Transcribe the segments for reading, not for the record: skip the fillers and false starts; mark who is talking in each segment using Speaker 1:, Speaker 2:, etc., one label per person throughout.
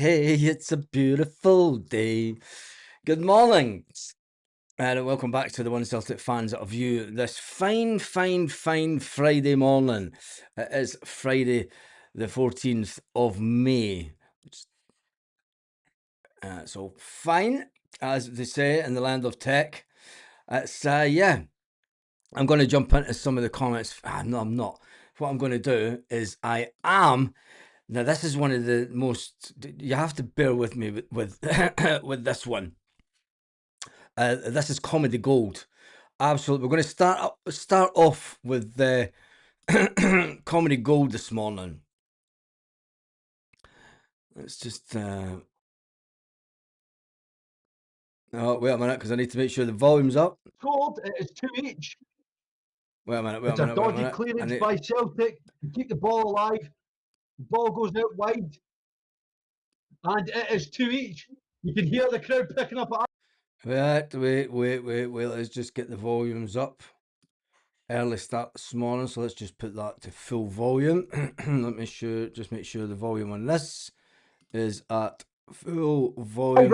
Speaker 1: hey, it's a beautiful day. Good morning, and welcome back to the One Celtic fans of you this fine Friday morning. It is Friday, the 14th of May. So fine, as they say in the land of tech. It's yeah. I'm going to jump into some of the comments. No, I'm not. What I'm going to do is I am. Now, this is one of the most. You have to bear with me with with this one. This is comedy gold. Absolutely, we're going to start off with the comedy gold this morning. Let's just. Oh, wait a minute, because I need to make sure the volume's up.
Speaker 2: Scored. It's 2 each.
Speaker 1: Wait a minute.
Speaker 2: It's a dodgy clearance by Celtic to keep the ball alive. The ball goes out wide, and it is 2 each. You can hear the crowd picking up.
Speaker 1: Wait. Let's just get the volumes up. Early start this morning, so let's just put that to full volume. Let me just make sure the volume on this is at full volume.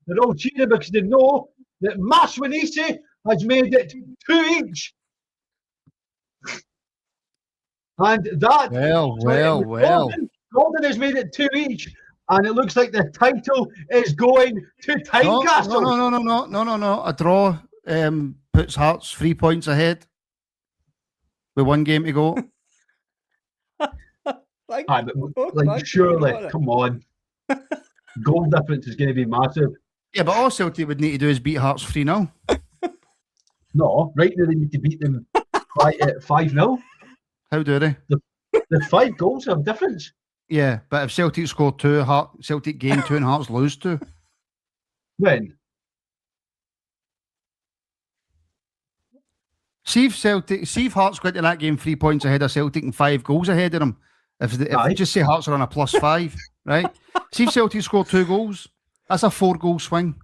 Speaker 2: They're all cheering because they know that Maswanisi has made it 2 each. And that Golden has made it 2 each, and it looks like the title is going to Tynecastle.
Speaker 3: No. A draw puts Hearts 3 points ahead with 1 game to go.
Speaker 2: Surely, come on. Goal difference is going to be massive.
Speaker 3: Yeah, but all Celtic would need to do is beat Hearts 3-0.
Speaker 2: No, right now they need to beat them 5-0.
Speaker 3: How do they?
Speaker 2: The 5 goals have difference.
Speaker 3: Yeah, but if Celtic score 2, Celtic gain 2 and Hearts lose 2.
Speaker 2: When?
Speaker 3: See if Hearts go into that game 3 points ahead of Celtic and 5 goals ahead of them. If just say Hearts are on a +5, right? See if Celtic score 2 goals. That's a 4-goal swing.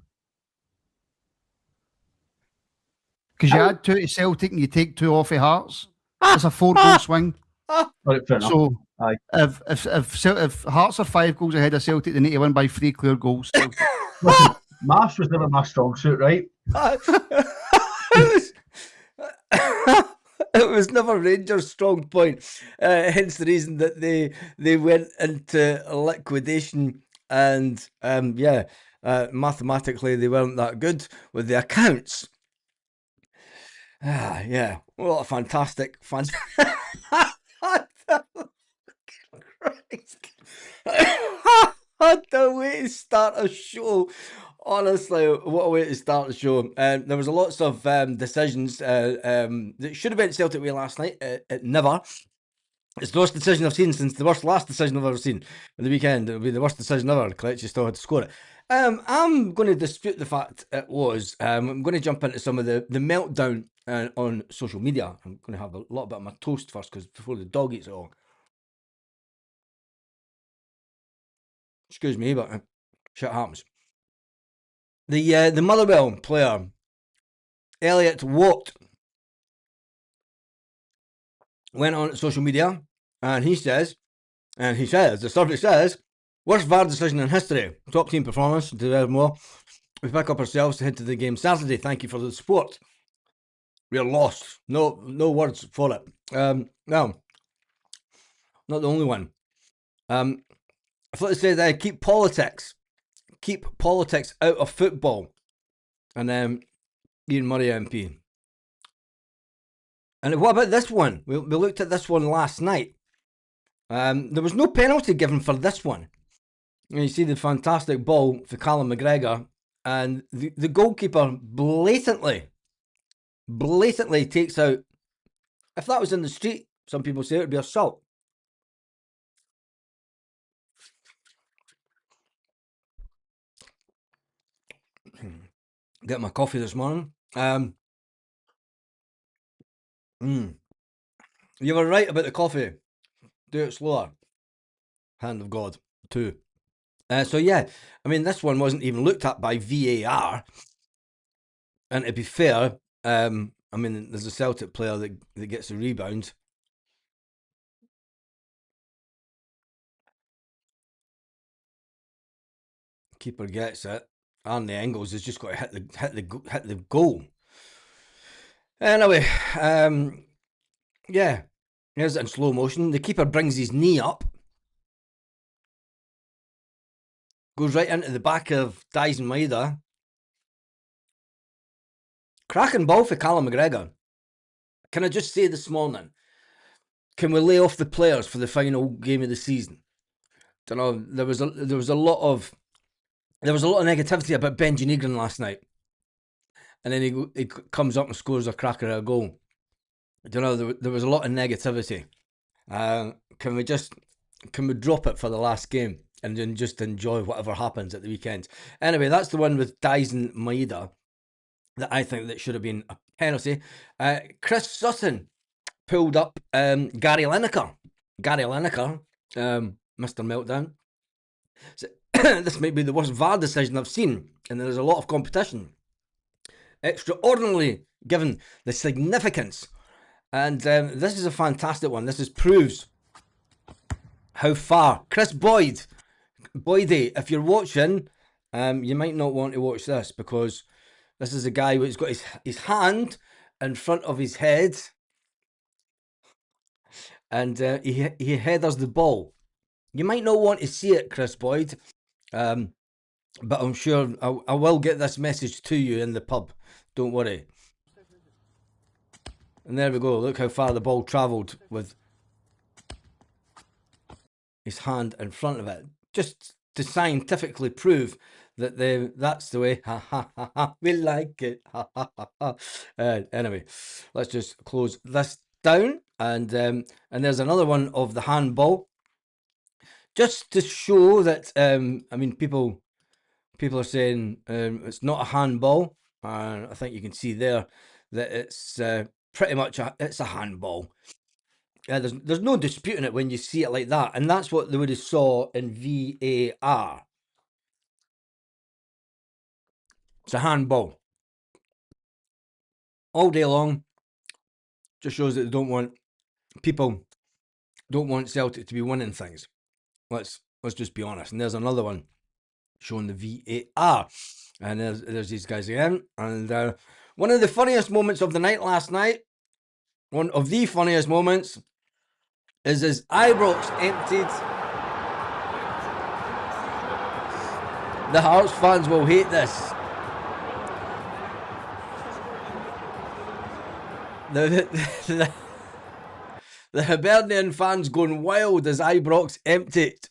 Speaker 3: Because you add 2 to Celtic and you take 2 off of Hearts. That's a 4-goal swing.
Speaker 2: Right,
Speaker 3: so if Hearts are 5 goals ahead of Celtic, they need to win by 3 clear goals.
Speaker 2: Listen, Mass was never my strong suit, right?
Speaker 1: It was never Rangers' strong point. Hence the reason that they went into liquidation, and mathematically they weren't that good with the accounts. Yeah, what a fantastic Christ. What a way to start a show. Honestly, what a way to start the show. There was lots of decisions that should have been Celtic way last night. It never. It's the worst decision I've seen since the last decision I've ever seen at the weekend. It would be the worst decision ever. Kelechi still had to score it. I'm going to dispute the fact it was. I'm going to jump into some of the meltdown on social media. I'm going to have a little bit of my toast first, because before the dog eats it all. Excuse me, but shit happens. The Motherwell player, Elliot Watt, went on social media and he says, the survey says, worst VAR decision in history. Top team performance. Deserve more. We pick up ourselves to head to the game Saturday. Thank you for the support. We're lost. No words for it. No, not the only one. I thought to say that keep politics out of football. And Ian Murray MP. And what about this one? We looked at this one last night. There was no penalty given for this one. And you see the fantastic ball for Callum McGregor, and the goalkeeper blatantly takes out. If that was in the street, some people say it would be assault. Get my coffee this morning. You were right about the coffee. Do it slower. Hand of God, 2. So yeah, I mean, this one wasn't even looked at by VAR. And to be fair, I mean, there's a Celtic player that gets a rebound. Keeper gets it. Arne Engels has just got to hit the goal. Anyway, yeah, here's it in slow motion. The keeper brings his knee up, goes right into the back of Dyson Maeda. Cracking ball for Callum McGregor. Can I just say this morning, can we lay off the players for the final game of the season? Don't know. There was a lot of negativity about Benji Negron last night, and then he comes up and scores a cracker of a goal. Don't know. There was a lot of negativity. Can we drop it for the last game and then just enjoy whatever happens at the weekend? Anyway, that's the one with Dyson Maeda that I think that should have been a penalty. Chris Sutton pulled up Gary Lineker. Mr. Meltdown. So, this might be the worst VAR decision I've seen, and there's a lot of competition. Extraordinarily, given the significance. And this is a fantastic one. This proves how far. Chris Boydie, if you're watching, you might not want to watch this, because this is a guy who's got his hand in front of his head, and he headers the ball. You might not want to see it, Chris Boyd, but I'm sure I will get this message to you in the pub. Don't worry. And there we go. Look how far the ball travelled with his hand in front of it. Just to scientifically prove that that's the way. Ha ha ha ha. We like it. Ha ha ha ha. Anyway, let's just close this down. And there's another one of the handball. Just to show that, I mean, people are saying it's not a handball. I think you can see there that it's pretty much it's a handball. There's no disputing it when you see it like that, and that's what they would have saw in VAR. It's a handball all day long. Just shows that they don't want Celtic to be winning things. Let's just be honest. And there's another one showing the VAR, and there's these guys again. And one of the funniest moments of the night last night, one of the funniest moments, is as Ibrox emptied. The Hearts fans will hate this. The Hibernian fans going wild as Ibrox emptied.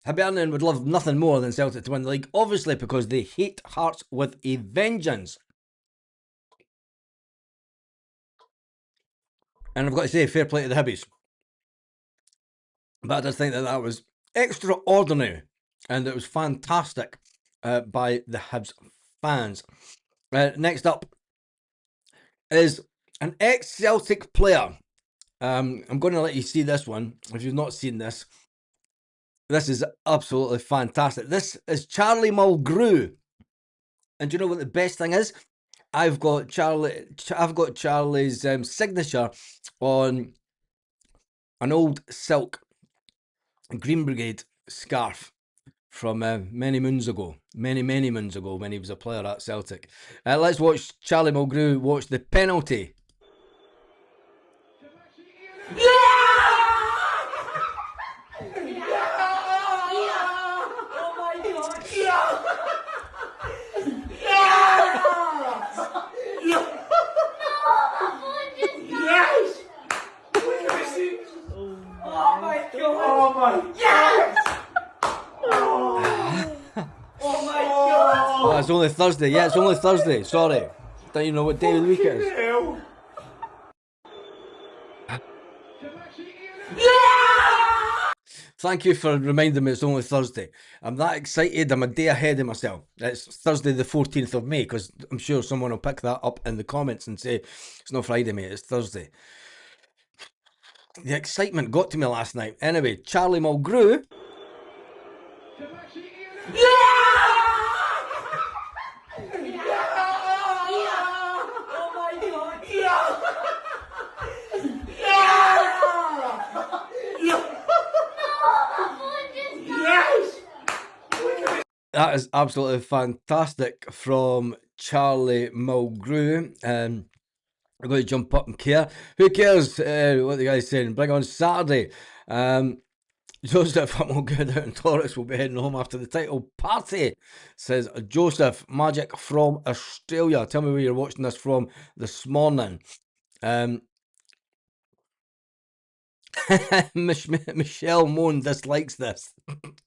Speaker 1: Hibernian would love nothing more than Celtic to win the league, obviously, because they hate Hearts with a vengeance. And I've got to say, fair play to the Hibbies. But I just think that was extraordinary, and it was fantastic by the Hibs fans. Next up is an ex-Celtic player. I'm going to let you see this one. If you've not seen this, this is absolutely fantastic. This is Charlie Mulgrew. And do you know what the best thing is? I've got Charlie's signature on an old silk Green Brigade scarf from many moons ago, when he was a player at Celtic. Let's watch Charlie Mulgrew watch the penalty.
Speaker 4: Oh my yes! Oh my god!
Speaker 1: Oh, it's only Thursday. Yeah, it's only Thursday. Sorry. Don't you know what day of the week it is? Thank you for reminding me it's only Thursday. I'm that excited. I'm a day ahead of myself. It's Thursday the 14th of May, because I'm sure someone will pick that up in the comments and say, it's not Friday, mate, it's Thursday. The excitement got to me last night. Anyway, Charlie Mulgrew. That is absolutely fantastic from Charlie Mulgrew. I'm going to jump up and care. Who cares what the guy's saying? Bring on Saturday. Joseph, I'm all good out in Taurus. We'll be heading home after the title party, says Joseph Magic from Australia. Tell me where you're watching this from this morning. Michelle Moan dislikes this.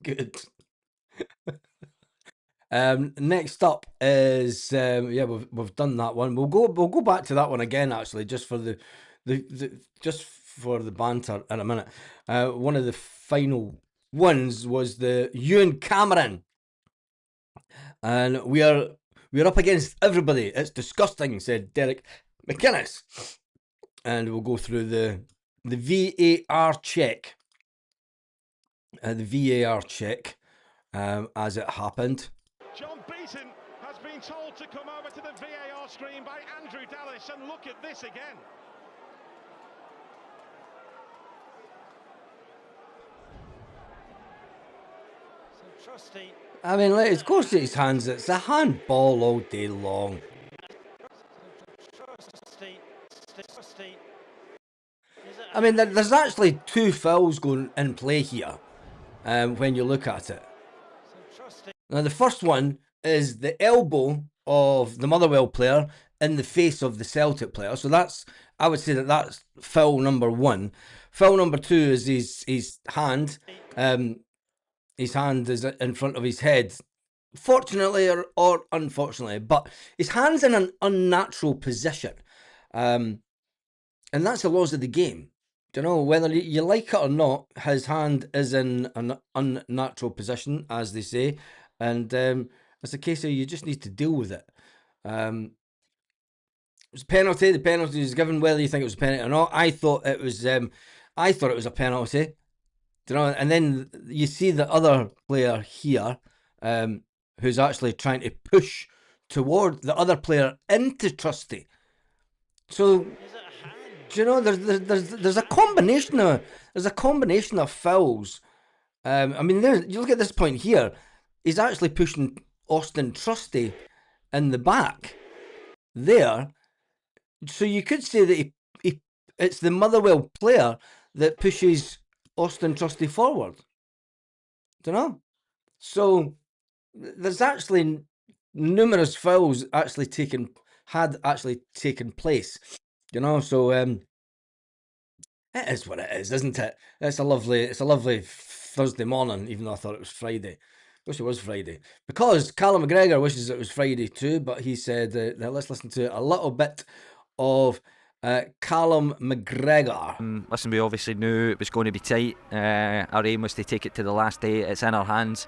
Speaker 1: Good. Next up is yeah, we've done that one. We'll go back to that one again actually, just for the banter in a minute. One of the final ones was the Ewan Cameron, and we're up against everybody. It's disgusting, said Derek McInnes, and we'll go through the VAR check. The VAR check as it happened.
Speaker 5: John Beaton has been told to come over to the VAR screen by Andrew Dallas, and look at this again.
Speaker 6: So Trusty.
Speaker 1: I mean, of course it's hands. It's a handball all day long.
Speaker 6: Trusty.
Speaker 1: I mean, there's actually two fouls going in play here when you look at it. Now, the first one is the elbow of the Motherwell player in the face of the Celtic player. So I would say that's foul number one. Foul number two is his hand. His hand is in front of his head. Fortunately or unfortunately, but his hand's in an unnatural position. And that's the laws of the game. Do you know, whether you like it or not, his hand is in an unnatural position, as they say. And it's a case of you just need to deal with it. It was a penalty. The penalty was given, whether you think it was a penalty or not. I thought it was a penalty. Do you know? And then you see the other player here, who's actually trying to push toward the other player into Trusty. So, do you know, there's a combination of fouls. I mean, you look at this point here. He's actually pushing Austin Trusty in the back there. So you could say that it's the Motherwell player that pushes Austin Trusty forward. Do you know? So there's actually numerous fouls had taken place. You know, so it is what it is, isn't it? It's a lovely Thursday morning, even though I thought it was Friday. Wish it was Friday, because Callum McGregor wishes it was Friday too, but he said let's listen to a little bit of Callum McGregor.
Speaker 7: Listen, we obviously knew it was going to be tight. Our aim was to take it to the last day. It's in our hands.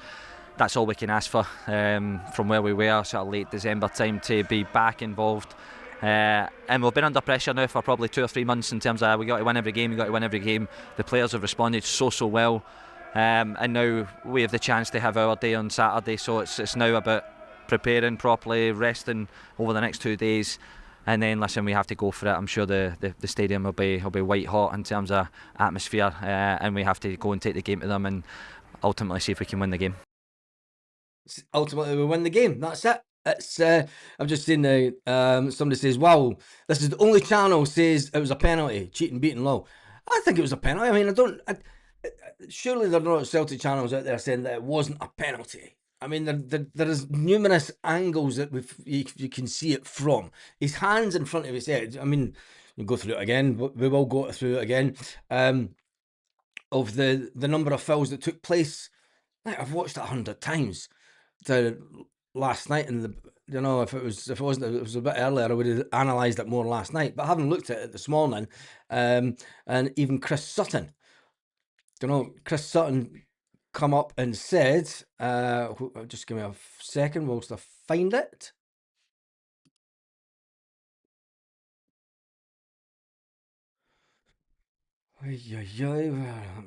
Speaker 7: That's all we can ask for from where we were sort of late December time to be back involved. And we've been under pressure now for probably 2 or 3 months in terms of we got to win every game. The players have responded so well. And now we have the chance to have our day on Saturday, so it's now about preparing properly, resting over the next 2 days, and then listen, we have to go for it. I'm sure the stadium will be white hot in terms of atmosphere, and we have to go and take the game to them and ultimately see if we can win the game.
Speaker 1: Ultimately, we win the game. That's it. It's I'm just saying now. Somebody says, "Wow, this is the only channel says it was a penalty, cheating, beating low." I think it was a penalty. I mean, surely there are not Celtic channels out there saying that it wasn't a penalty. I mean, there is numerous angles that you can see it from. His hand's in front of his head. I mean, we'll go through it again. We will go through it again. Of the number of fouls that took place. I've watched it 100 times. Last night, and if it was a bit earlier, I would have analysed it more last night. But I haven't looked at it this morning, and even Chris Sutton. Chris Sutton come up and said, just give me a second whilst I find it. Let me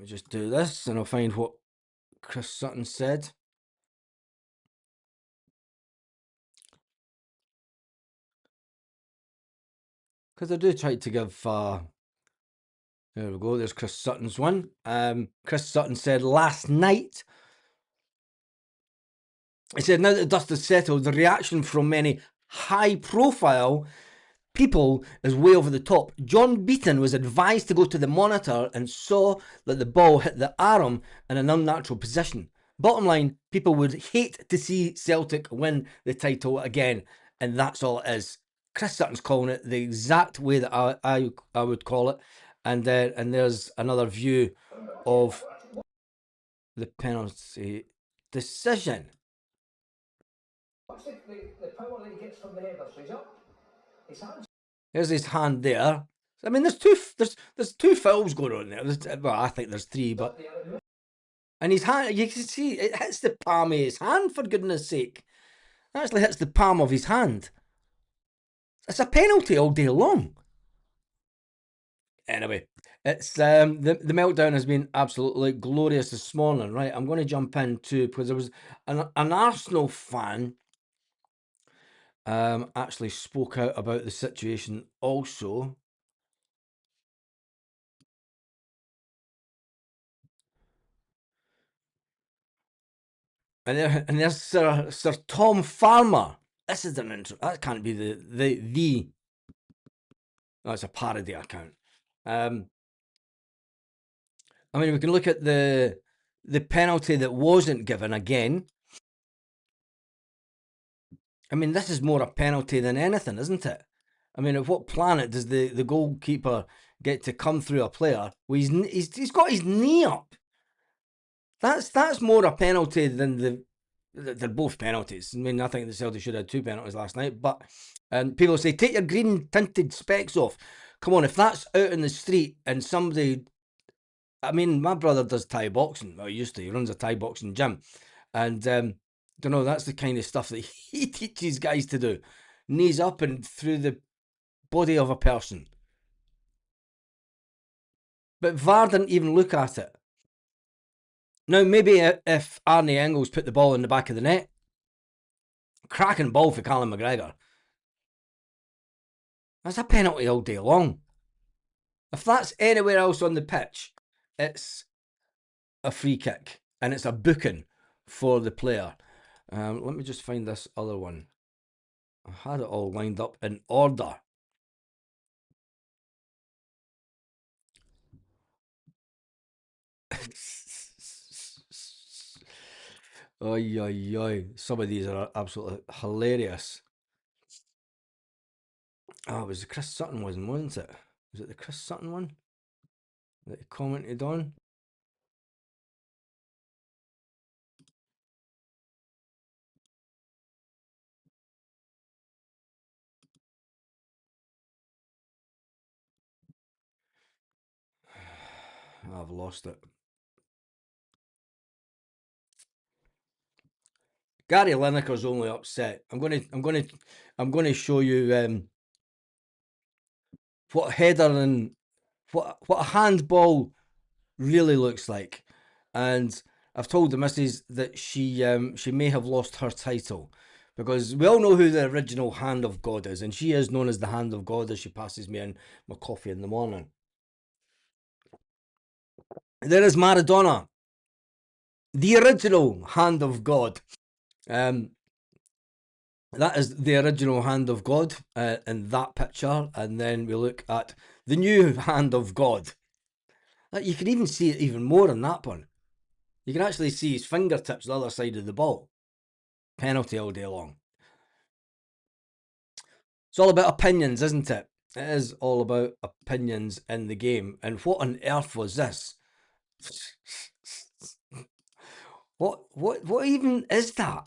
Speaker 1: just do this and I'll find what Chris Sutton said. Because I do try to give there we go, there's Chris Sutton's one. Chris Sutton said last night He said, now that the dust has settled, the reaction from many high-profile people is way over the top. John Beaton was advised to go to the monitor and saw that the ball hit the arm in an unnatural position. Bottom line, people would hate to see Celtic win the title again, and that's all it is. Chris Sutton's calling it the exact way that I would call it, and there's another view of the penalty decision.
Speaker 8: The power that he gets from the header, so he's up. His hands.
Speaker 1: There's his hand there. I mean, there's two fouls going on there. Well, I think there's three, but and his hand, you can see it hits the palm of his hand. For goodness' sake, it actually hits the palm of his hand. It's a penalty all day long. Anyway, it's the meltdown has been absolutely glorious this morning. Right, I'm going to jump into because there was an Arsenal fan. Actually spoke out about the situation also. And there's Sir Tom Farmer. This is an intro. That can't be the. No, it's a parody account. I mean, we can look at the penalty that wasn't given again. I mean, this is more a penalty than anything, isn't it? I mean, at what planet does the goalkeeper get to come through a player? Well, he's got his knee up. That's more a penalty than they're both penalties. I mean, I think the Celtic should have had 2 penalties last night. But people say, take your green tinted specs off. Come on, if that's out in the street and somebody... I mean, my brother does Thai boxing. Well, he used to. He runs a Thai boxing gym. And, don't know, that's the kind of stuff that he teaches guys to do. Knees up and through the body of a person. But VAR didn't even look at it. Now, maybe if Arne Engels put the ball in the back of the net, cracking ball for Callum McGregor. That's a penalty all day long. If that's anywhere else on the pitch, it's a free kick and it's a booking for the player. Let me just find this other one. I had it all lined up in order. Oi, oi, oi. Some of these are absolutely hilarious. Oh, it was the Chris Sutton one, wasn't it? Was it the Chris Sutton one that he commented on? I've lost it. Gary Lineker's only upset. I'm going to show you what a header and what a handball really looks like. And I've told the missus that she may have lost her title because we all know who the original Hand of God is, and she is known as the Hand of God as she passes me in my coffee in the morning. There is Maradona, the original Hand of God. That is the original Hand of God in that picture, and then we look at the new Hand of God. You can even see it even more in that one. You can actually see his fingertips the other side of the ball. Penalty all day long. It's all about opinions, isn't it? It is all about opinions in the game. And what on earth was this? What even is that?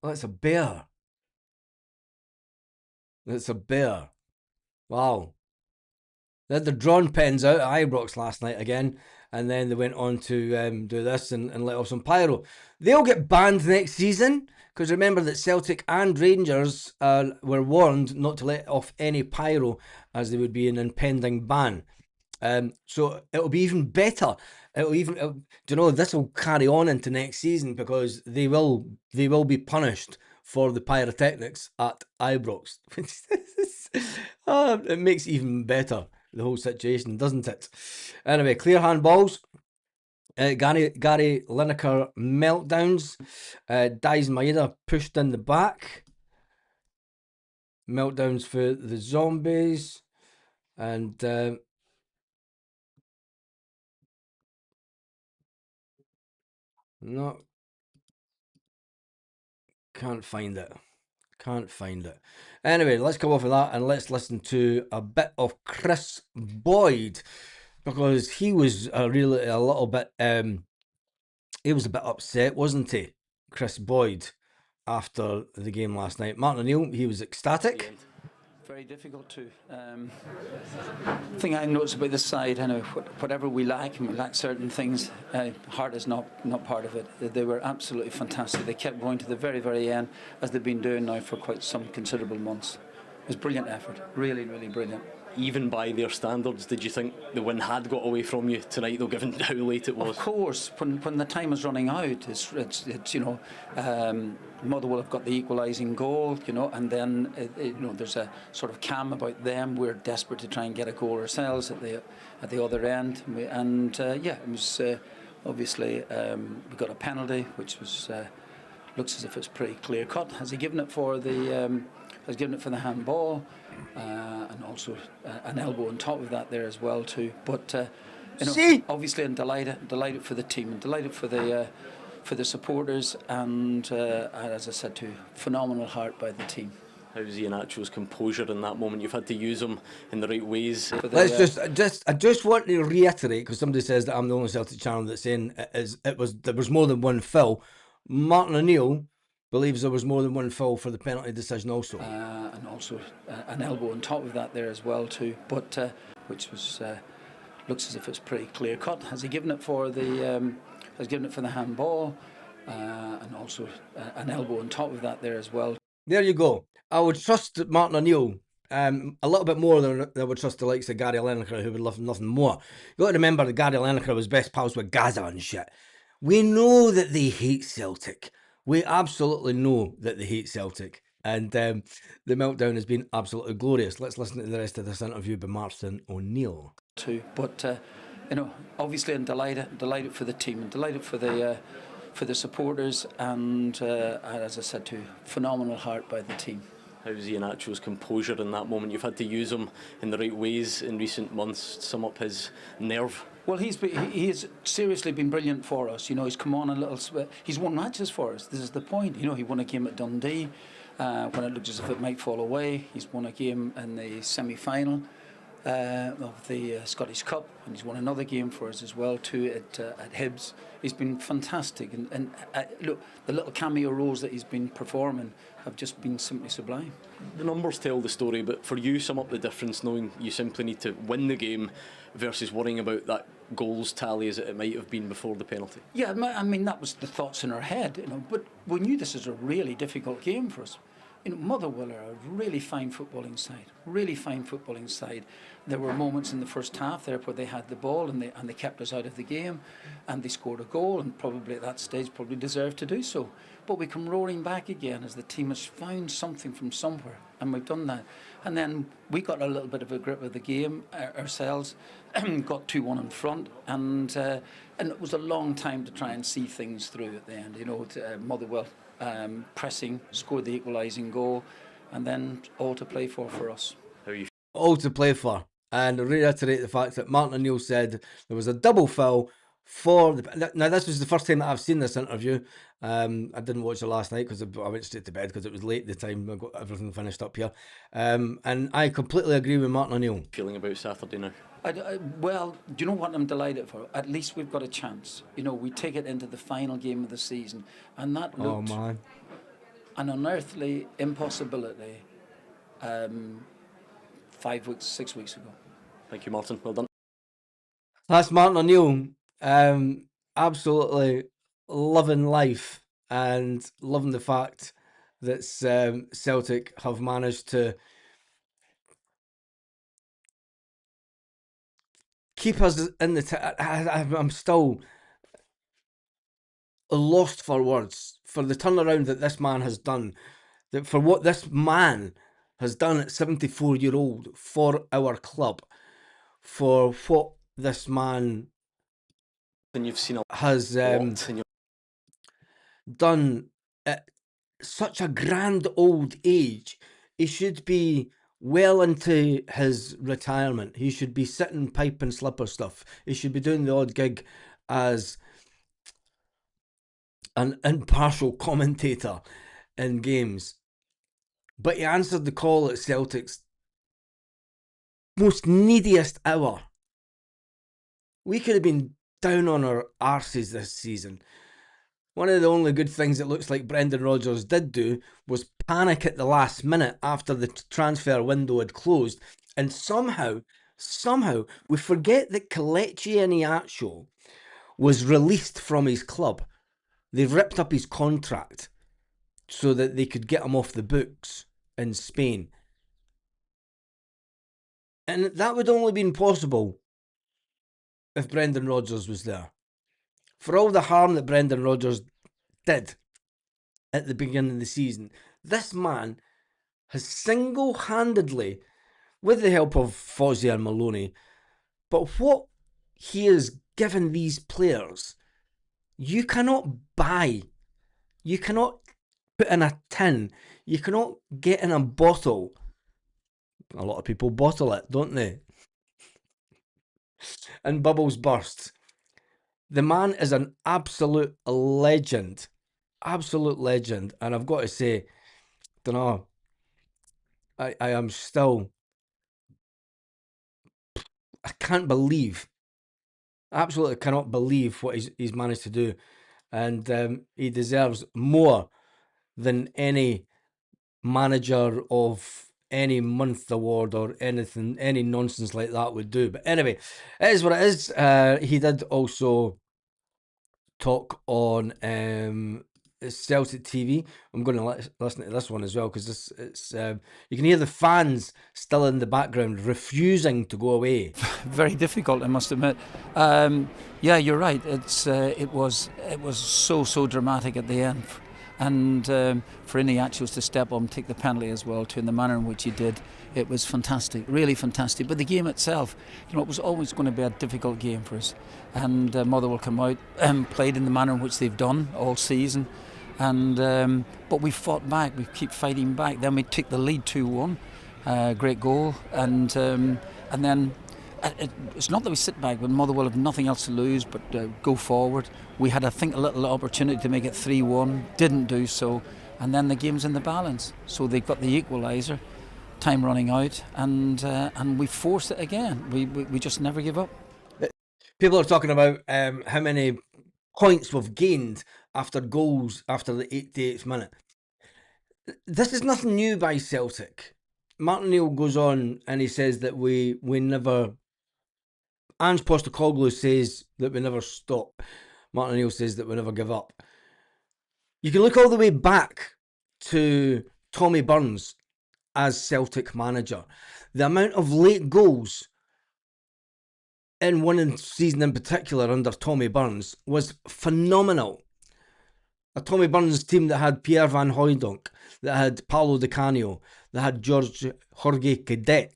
Speaker 1: Oh, it's a bear. It's a bear. Wow. They had their drawn pens out at Ibrox last night again, and then they went on to do this and let off some pyro. They'll get banned next season, because remember that Celtic and Rangers were warned not to let off any pyro, as there would be an impending ban. So it'll be even better. Do you know, this will carry on into next season because they will be punished for the pyrotechnics at Ibrox. It makes it even better, the whole situation, doesn't it? Anyway, clear handballs. Gary Lineker meltdowns. Dies Maeda pushed in the back. Meltdowns for the zombies. And no, can't find it. Can't find it. Anyway, let's come off of that and let's listen to a bit of Chris Boyd, because he was a little bit he was a bit upset, wasn't he, Chris Boyd, after the game last night. Martin O'Neill, he was ecstatic.
Speaker 9: Very difficult to. Thing I noticed about this side, I know whatever we lack, and we lack certain things, heart is not part of it. They were absolutely fantastic. They kept going to the very, very end, as they've been doing now for quite some considerable months. It was brilliant effort, really, really brilliant.
Speaker 10: Even by their standards, did you think the win had got away from you tonight, though, given how late it was?
Speaker 9: Of course, when the time is running out, it's you know, Motherwell have got the equalising goal, you know, and then you know, there's a sort of calm about them. We're desperate to try and get a goal ourselves at the other end, and yeah, it was obviously we got a penalty, which was looks as if it's pretty clear cut. Has he given it for the handball? And also an elbow on top of that there as well too. But you know, obviously I'm delighted for the team, and delighted for the supporters, and as I said too, phenomenal heart by the team.
Speaker 10: How was Iheanacho's composure in that moment? You've had to use him in the right ways.
Speaker 1: I just want to reiterate, because somebody says that I'm the only Celtic channel that's saying there was more than one foul. Martin O'Neill believes there was more than one foul for the penalty decision also.
Speaker 9: And also an elbow on top of that there as well too. But which was looks as if it's pretty clear cut. Has he given it for the handball? And also an elbow on top of that there as well.
Speaker 1: There you go. I would trust Martin O'Neill a little bit more than I would trust the likes of Gary Lineker, who would love nothing more. You got to remember that Gary Lineker was best pals with Gaza and shit. We know that they hate Celtic. We absolutely know that they hate Celtic. And the meltdown has been absolutely glorious. Let's listen to the rest of this interview by Martin O'Neill.
Speaker 9: Too, but you know, obviously I'm delighted for the team, and delighted for the supporters, and as I said too, phenomenal heart by the team.
Speaker 10: How was Iheanacho's composure in that moment? You've had to use him in the right ways in recent months to sum up his nerve.
Speaker 9: Well, he has seriously been brilliant for us. You know, he's come on a little. He's won matches for us. This is the point. You know, he won a game at Dundee when it looked as if it might fall away. He's won a game in the semi-final of the Scottish Cup, and he's won another game for us as well too at Hibs. He's been fantastic, and look, the little cameo roles that he's been performing have just been simply sublime.
Speaker 10: The numbers tell the story, but for you, sum up the difference, knowing you simply need to win the game versus worrying about that goals tally as it might have been before the penalty.
Speaker 9: Yeah, I mean, that was the thoughts in our head, you know, but we knew this is a really difficult game for us. You know, Motherwell are a really fine footballing side. There were moments in the first half there where they had the ball and they kept us out of the game, and they scored a goal, and probably at that stage probably deserved to do so. But we come roaring back again as the team has found something from somewhere, and we've done that. And then we got a little bit of a grip of the game ourselves, got 2-1 in front, and it was a long time to try and see things through at the end. You know, Motherwell pressing, scored the equalising goal, and then all to play for us.
Speaker 10: How are you?
Speaker 1: All to play for. And reiterate the fact that Martin O'Neill said there was a double foul for the. Now, this was the first time that I've seen this interview. I didn't watch it last night because I went straight to bed because it was late at the time. I got everything finished up here. And I completely agree with Martin O'Neill.
Speaker 10: Feeling about Saturday now?
Speaker 9: Well, do you know what I'm delighted for? At least we've got a chance. You know, we take it into the final game of the season, and that looked an unearthly impossibility 5 weeks, 6 weeks ago.
Speaker 10: Thank you, Martin. Well done.
Speaker 1: That's Martin O'Neill. Absolutely loving life and loving the fact that Celtic have managed to keep us in the. I'm still lost for words for the turnaround that this man has done. That for what this man has done at 74-year-old for our club, for what this man
Speaker 10: you've seen a
Speaker 1: has
Speaker 10: lot in your
Speaker 1: done at such a grand old age. He should be well into his retirement. He should be sitting pipe and slipper stuff. He should be doing the odd gig as an impartial commentator in games. But he answered the call at Celtic's most neediest hour. We could have been down on our arses this season. One of the only good things it looks like Brendan Rodgers did do was panic at the last minute after the transfer window had closed. And somehow, we forget that Kelechi Iheanacho was released from his club. They ripped up his contract so that they could get him off the books in Spain. And that would only been possible if Brendan Rodgers was there. For all the harm that Brendan Rodgers did at the beginning of the season, this man has single-handedly, with the help of Fozzie and Maloney, but what he has given these players, you cannot buy. You cannot put in a tin. You cannot get in a bottle. A lot of people bottle it, don't they? And bubbles burst. The man is an absolute legend. Absolute legend. And I've got to say, don't know, I am still, I can't believe, absolutely cannot believe what he's managed to do. And he deserves more than any manager of any month award or anything, any nonsense like that would do. But anyway, it is what it is. He did also talk on Celtic TV. I'm going to listen to this one as well, because it's you can hear the fans still in the background refusing to go away.
Speaker 9: Very difficult, I must admit. Yeah, you're right. It was so dramatic at the end, and for Iheanacho to step up and take the penalty as well, too, in the manner in which he did, it was fantastic, really fantastic. But the game itself, it was always going to be a difficult game for us. And Motherwell come out and played in the manner in which they've done all season. And but we fought back. We keep fighting back. Then we took the lead 2-1, great goal. And then it's not that we sit back, but Motherwell have nothing else to lose but go forward. We had, I think, a little opportunity to make it 3-1, didn't do so. And then the game's in the balance. So they've got the equaliser, time running out, and we forced it again. We just never give up.
Speaker 1: People are talking about how many points we've gained after goals after the 88th minute. This is nothing new by Celtic. Martin O'Neill goes on and he says that we never... Ange Postecoglou says that we never stop. Martin O'Neill says that we never give up. You can look all the way back to Tommy Burns as Celtic manager. The amount of late goals in one season in particular under Tommy Burns was phenomenal. A Tommy Burns team that had Pierre Van Hooijdonk, that had Paolo Di Canio, that had George Cadet.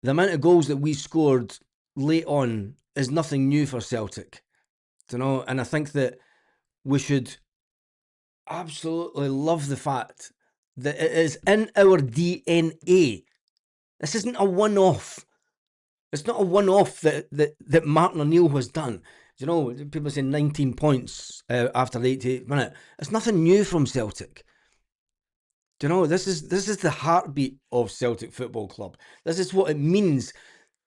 Speaker 1: The amount of goals that we scored late on is nothing new for Celtic. And I think that we should absolutely love the fact that it is in our DNA. This isn't a one-off. It's not a one-off that Martin O'Neill has done. People say 19 points after the 88th minute. It's nothing new from Celtic. This is the heartbeat of Celtic Football Club. This is what it means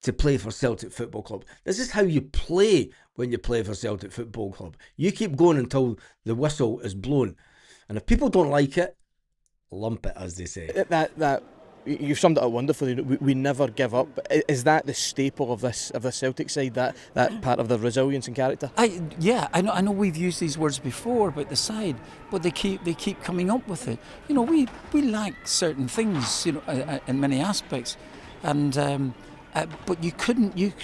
Speaker 1: to play for Celtic Football Club. This is how you play when you play for Celtic Football Club. You keep going until the whistle is blown. And if people don't like it, lump it, as they say.
Speaker 11: That you've summed it up wonderfully. We never give up. Is that the staple of the Celtic side? That part of the resilience and character?
Speaker 9: I know we've used these words before about the side, but they keep coming up with it. We lack certain things, in many aspects, and But you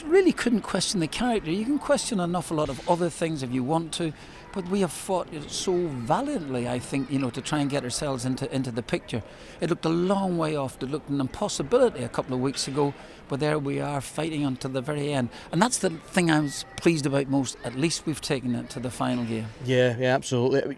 Speaker 9: really couldn't question the character. You can question an awful lot of other things if you want to, but we have fought so valiantly, I think, to try and get ourselves into the picture. It looked a long way off. It looked an impossibility a couple of weeks ago, but there we are fighting until the very end. And that's the thing I was pleased about most. At least we've taken it to the final game.
Speaker 11: Yeah, absolutely.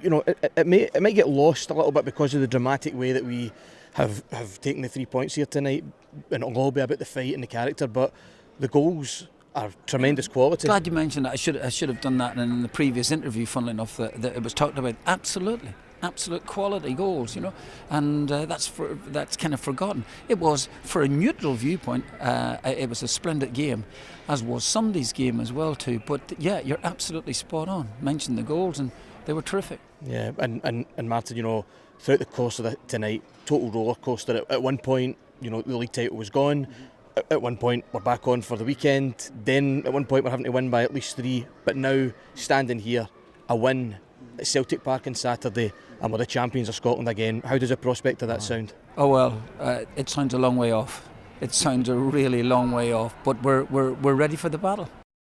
Speaker 11: It may get lost a little bit because of the dramatic way that we have taken the 3 points here tonight, and it'll all be about the fight and the character, but the goals are tremendous quality.
Speaker 9: Glad you mentioned that. I should have done that in the previous interview, funnily enough, that it was talked about. Absolutely. Absolute quality goals, and that's kind of forgotten. It was, for a neutral viewpoint, it was a splendid game, as was Sunday's game as well too. But yeah, you're absolutely spot on. Mentioned the goals, and they were terrific.
Speaker 11: Yeah, and Martin, throughout the course of tonight, total roller coaster. At one point, the league title was gone. At one point, we're back on for the weekend. Then at one point, we're having to win by at least 3. But now, standing here, a win at Celtic Park on Saturday, and we're the champions of Scotland again. How does the prospect of that sound?
Speaker 9: Oh well, it sounds a long way off. It sounds a really long way off. But we're ready for the battle.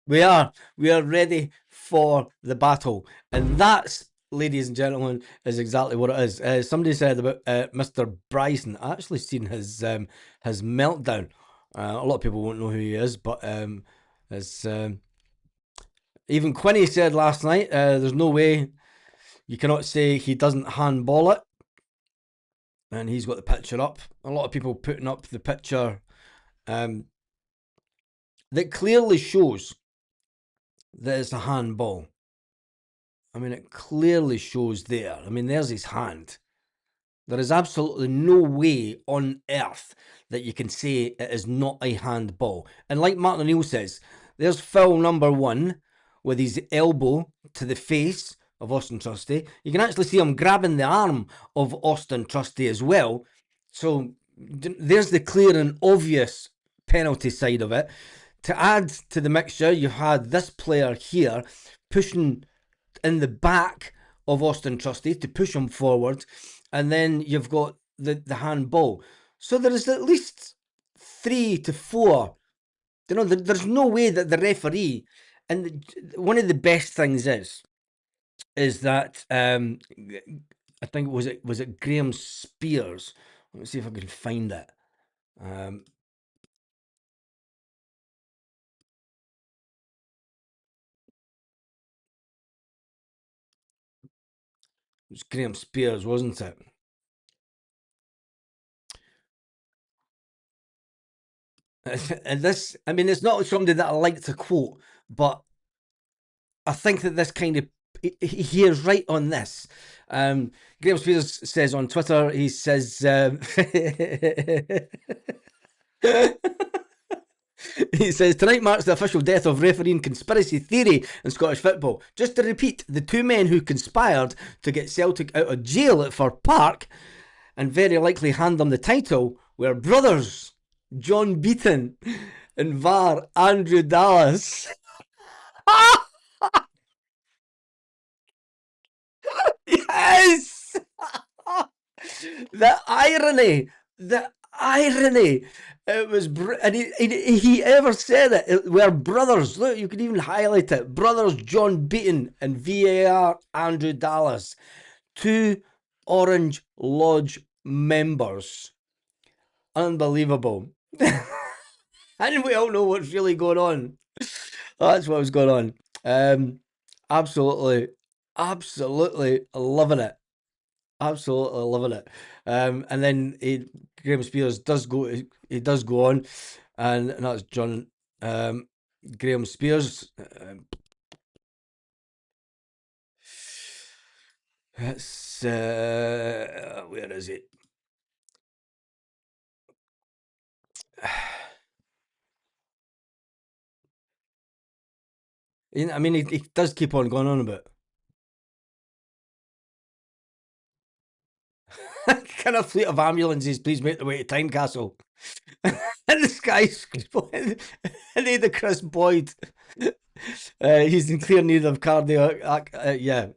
Speaker 1: We are ready for the battle, and that's, ladies and gentlemen, is exactly what it is. Somebody said about Mr. Bryson. I actually seen his meltdown. A lot of people won't know who he is, but even Quinny said last night, there's no way you cannot say he doesn't handball it. And he's got the picture up. A lot of people putting up the picture that clearly shows that it's a handball. I mean, it clearly shows there. I mean, there's his hand. There is absolutely no way on earth that you can say it is not a handball. And like Martin O'Neill says, there's foul number 1 with his elbow to the face of Austin Trusty. You can actually see him grabbing the arm of Austin Trusty as well. So there's the clear and obvious penalty side of it. To add to the mixture, you had this player here pushing in the back of Austin Trusty to push him forward, and then you've got the handball. So there is at least 3 to 4. There's no way that the referee, and one of the best things is that I think was it Graeme Spiers. Let me see if I can find it. It was Graeme Spiers, wasn't it? And this, I mean, it's not somebody that I like to quote, but I think that this kind of, he is right on this. Graeme Spiers says on Twitter, he says, he says, tonight marks the official death of refereeing conspiracy theory in Scottish football. Just to repeat, the 2 men who conspired to get Celtic out of jail at Fir Park and very likely hand them the title were brothers John Beaton and VAR Andrew Dallas. Yes! The irony. It was, and he ever said it. We're brothers. Look, you can even highlight it. Brothers John Beaton and VAR Andrew Dallas, 2 Orange Lodge members. Unbelievable. And we all know what's really going on. That's what was going on. Absolutely loving it. Absolutely loving it. And then Graeme Spiers does go on, and that's John Graeme Spiers. That's where is it? I mean, he does keep on going on about it. Can a fleet of ambulances please make their way to Tynecastle? And this guy's and the Chris Boyd. He's in clear need of cardio.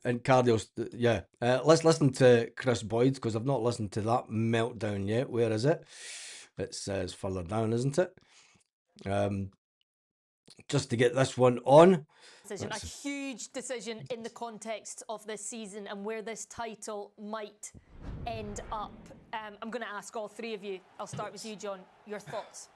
Speaker 1: And cardio. Let's listen to Chris Boyd, because I've not listened to that meltdown yet. Where is it? It says further down, isn't it? just to get this one on.
Speaker 12: Decision, a huge decision in the context of this season and where this title might end up. I'm going to ask all three of you. I'll start with you, John. Your thoughts?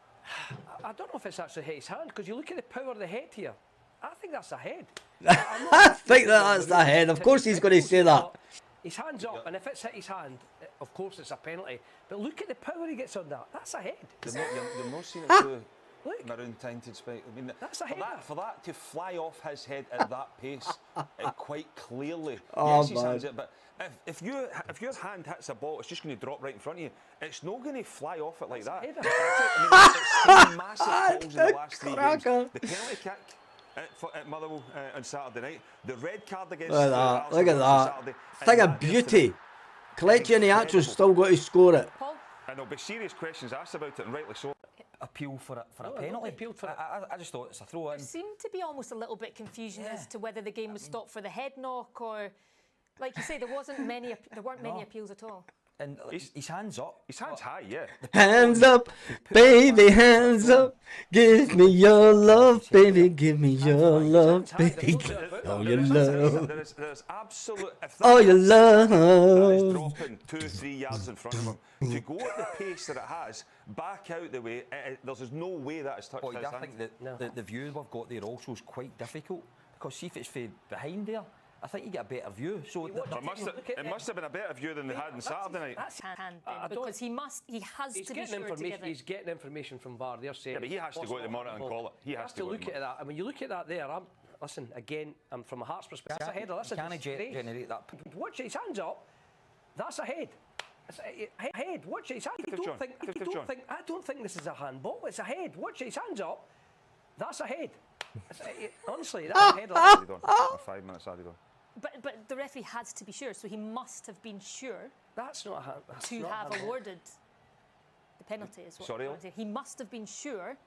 Speaker 13: I don't know if it's actually hit his hand, because you look at the power of the head here. I think that's a head.
Speaker 1: I think that's the head. Of course he's going to say that.
Speaker 13: His hand's up, and if it's hit his hand, of course it's a penalty. But look at the power he gets on that. That's a head.
Speaker 14: You're not seeing it through maroon tinted spike. I mean,
Speaker 13: that's a head.
Speaker 14: For that to fly off his head at that pace, it quite clearly.
Speaker 1: Oh,
Speaker 14: yes, his hand's it, but if your hand hits a ball, it's just going to drop right in front of you. It's not going to fly off it like that. It's three massive calls in the last 3 games. The penalty kick at Motherwell on Saturday night. The red card against
Speaker 1: Look at that. Look at
Speaker 14: Arsenal
Speaker 1: that. Thing of beauty. Kelechi Iheanacho's still got to score it.
Speaker 14: And there'll be serious questions asked about it, and rightly so.
Speaker 15: Appeal for a penalty. I just thought it's a throw in.
Speaker 12: There seemed to be almost a little bit confusion as to whether the game was stopped for the head knock or, like you say, there weren't many appeals at all.
Speaker 15: And his hand's up.
Speaker 14: His hand's high, yeah.
Speaker 1: Hands up, baby, hands up. Give me your love, baby. Give me your love, baby. All your love.
Speaker 14: There's absolute.
Speaker 1: All your love.
Speaker 14: That is dropping 2-3 yards in front of him. To go at the pace that it has, back out the way, there's no way that is touched his hand.
Speaker 15: I think that the view we've got there also is quite difficult, because see if it's behind there, I think you get a better view. So
Speaker 14: it must have been a better view than they had on Saturday night.
Speaker 12: That's hand because he has to be sure to give it.
Speaker 13: He's getting information from VAR. They're saying.
Speaker 14: Yeah, but he has to go to the monitor and call it. He has to
Speaker 13: look at that. I mean, you look at that there. Listen, again, from a Hearts perspective, that's a header. Listen,
Speaker 15: can he generate that?
Speaker 13: Watch his hands up. That's a head. Head. Watch his hands. I don't think this is a handball. It's a head. Watch his hands up. That's a head. Honestly, that's a header.
Speaker 14: 5 minutes added on.
Speaker 12: But the referee has to be sure, so he must have been sure.
Speaker 13: That's not a hand.
Speaker 12: To have awarded the penalty as well.
Speaker 14: Sorry,
Speaker 12: he must have been sure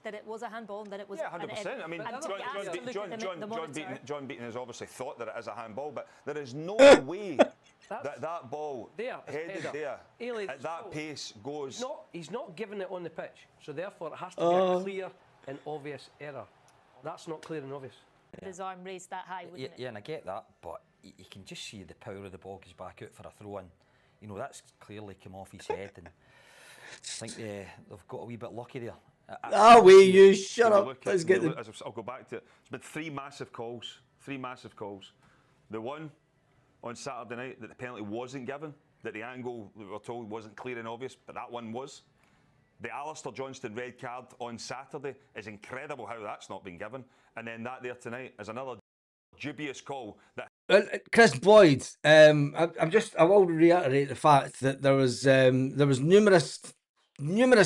Speaker 12: that it was a handball and that it was.
Speaker 14: Yeah, 100%. I mean, John Beaton has obviously thought that it is a handball, but there is no way that ball headed there at that pace goes.
Speaker 13: He's not giving it on the pitch, so therefore it has to be a clear and obvious error. That's not clear and obvious.
Speaker 12: His arm raised that high, wouldn't it?
Speaker 15: Yeah, and I get that, but you can just see the power of the ball goes back out for a throw-in. You know, that's clearly come off his head, and I think they've got a wee bit lucky there.
Speaker 1: You shut up. Let's get the...
Speaker 14: I'll go back to it. It's been three massive calls. The one on Saturday night that the penalty wasn't given, that the angle, we were told, wasn't clear and obvious, but that one was. The Alistair Johnston red card on Saturday is incredible how that's not been given. And then that there tonight is another dubious call. That
Speaker 1: Chris Boyd, I will reiterate the fact that there was numerous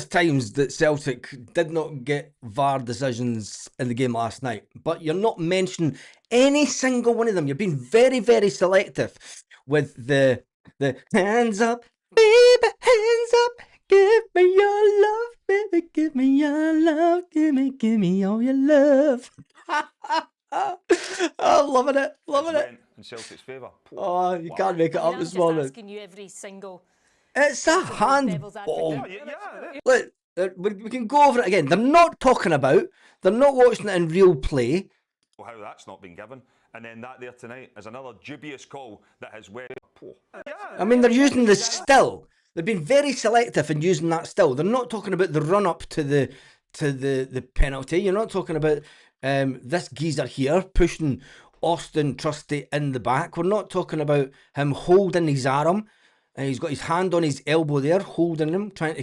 Speaker 1: times that Celtic did not get VAR decisions in the game last night. But you're not mentioning any single one of them. You're being very, very selective with the hands up, baby, hands up. Give me your love, baby, give me your love, give me all your love. I'm loving it.
Speaker 14: In Celtic's favour.
Speaker 1: Oh, you can't make it up this morning.
Speaker 12: I'm asking you every single...
Speaker 1: It's a handball. Look, we can go over it again. They're not watching it in real play.
Speaker 14: How that's not been given. And then that there tonight is another dubious call that has
Speaker 1: I mean, they're using the still. They've been very selective in using that still. They're not talking about the run up to the penalty. You're not talking about this geezer here pushing Austin Trusty in the back. We're not talking about him holding his arm. He's got his hand on his elbow there, holding him, trying to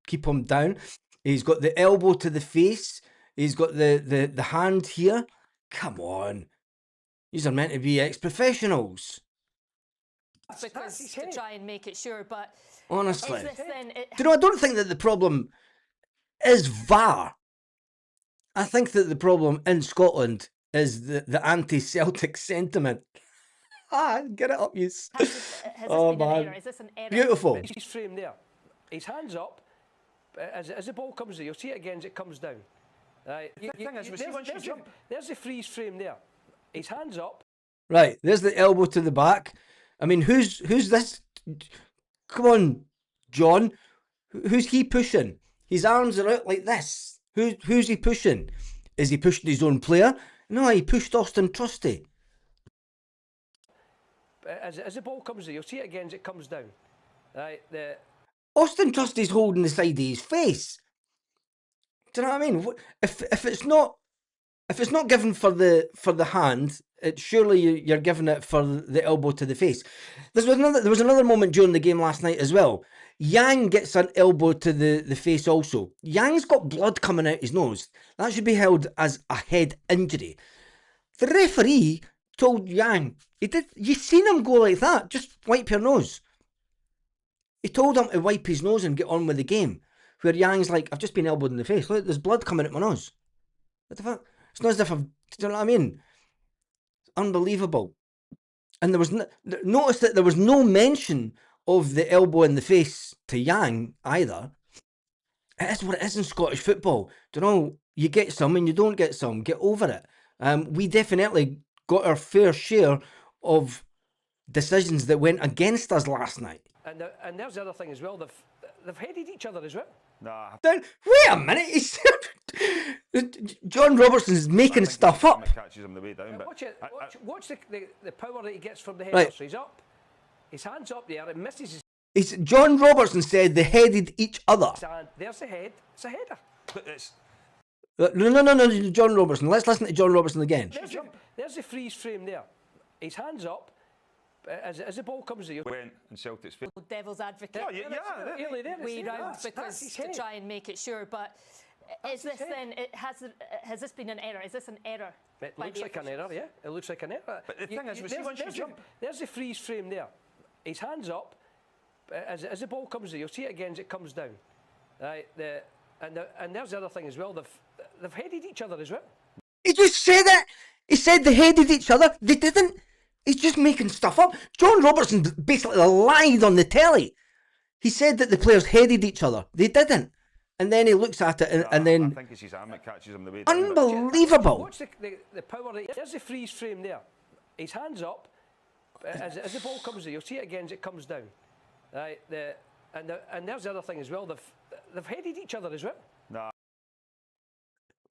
Speaker 1: keep him down. He's got the elbow to the face. He's got the hand here. Come on. These are meant to be ex-professionals.
Speaker 12: Because to try and make it sure, but...
Speaker 1: Honestly. I don't think that the problem is VAR. I think that the problem in Scotland is the anti-Celtic sentiment. Get it up, you.
Speaker 12: Oh, man. Is this an error?
Speaker 1: Beautiful.
Speaker 13: His frame there. His hands up. As the ball comes there, you'll see it again as it comes down. There's the freeze frame there. His hands up.
Speaker 1: Right, there's the elbow to the back. I mean, who's this? Come on, John. Who's he pushing? His arms are out like this. Who's he pushing? Is he pushing his own player? No, he pushed Austin Trusty.
Speaker 13: As the ball comes there, you'll see it again as it comes down. Right,
Speaker 1: Austin Trusty's holding the side of his face. Do you know what I mean? If it's not given for the hand, surely you're giving it for the elbow to the face. There was another moment during the game last night as well. Yang gets an elbow to the face also. Yang's got blood coming out his nose. That should be held as a head injury. The referee told Yang, you seen him go like that, just wipe your nose. He told him to wipe his nose and get on with the game. Where Yang's like, I've just been elbowed in the face. Look, there's blood coming out my nose. What the fuck? It's not as if do you know what I mean? Unbelievable. And there was notice that there was no mention of the elbow in the face to Yang either. It is what it is in Scottish football. Do you know, you get some and you don't get some. Get over it. We definitely got our fair share of decisions that went against us last night.
Speaker 13: And there's the other thing as well. They've headed each other as well.
Speaker 14: Nah.
Speaker 1: Then wait a minute. John Robertson's making stuff up.
Speaker 14: Catches him the way down, but
Speaker 13: Watch the power that he gets from the header.
Speaker 1: Right.
Speaker 13: So he's up. His hand's up there. It misses
Speaker 1: It's John Robertson said they headed each other.
Speaker 13: his hand. There's the head. It's a header.
Speaker 14: it's
Speaker 1: No, John Robertson. Let's listen to John Robertson again.
Speaker 13: There's the freeze frame there. His hand's up. As the ball comes there,
Speaker 14: went in Celtic's face.
Speaker 12: Devil's advocate. Way round because to try and make it sure. But is this then? Has this been an error? Is this an error?
Speaker 13: It looks like an error, yeah. It looks like an error.
Speaker 14: But the thing is, we see once you jump.
Speaker 13: There's the freeze frame there. His hand's up. As the ball comes there, you'll see it again as it comes down. Right, and there's the other thing as well. They've headed each other as well.
Speaker 1: He just said it. He said they headed each other. They didn't. He's just making stuff up. John Robertson basically lied on the telly. He said that the players headed each other. They didn't. And then he looks at it and then...
Speaker 14: I think it's his arm that catches him the way down.
Speaker 1: Unbelievable.
Speaker 13: Watch the power. There's the freeze frame there. His hand's up. As the ball comes there, you'll see it again as it comes down. Right, and there's the other thing as well. They've headed each other as well.
Speaker 14: Nah.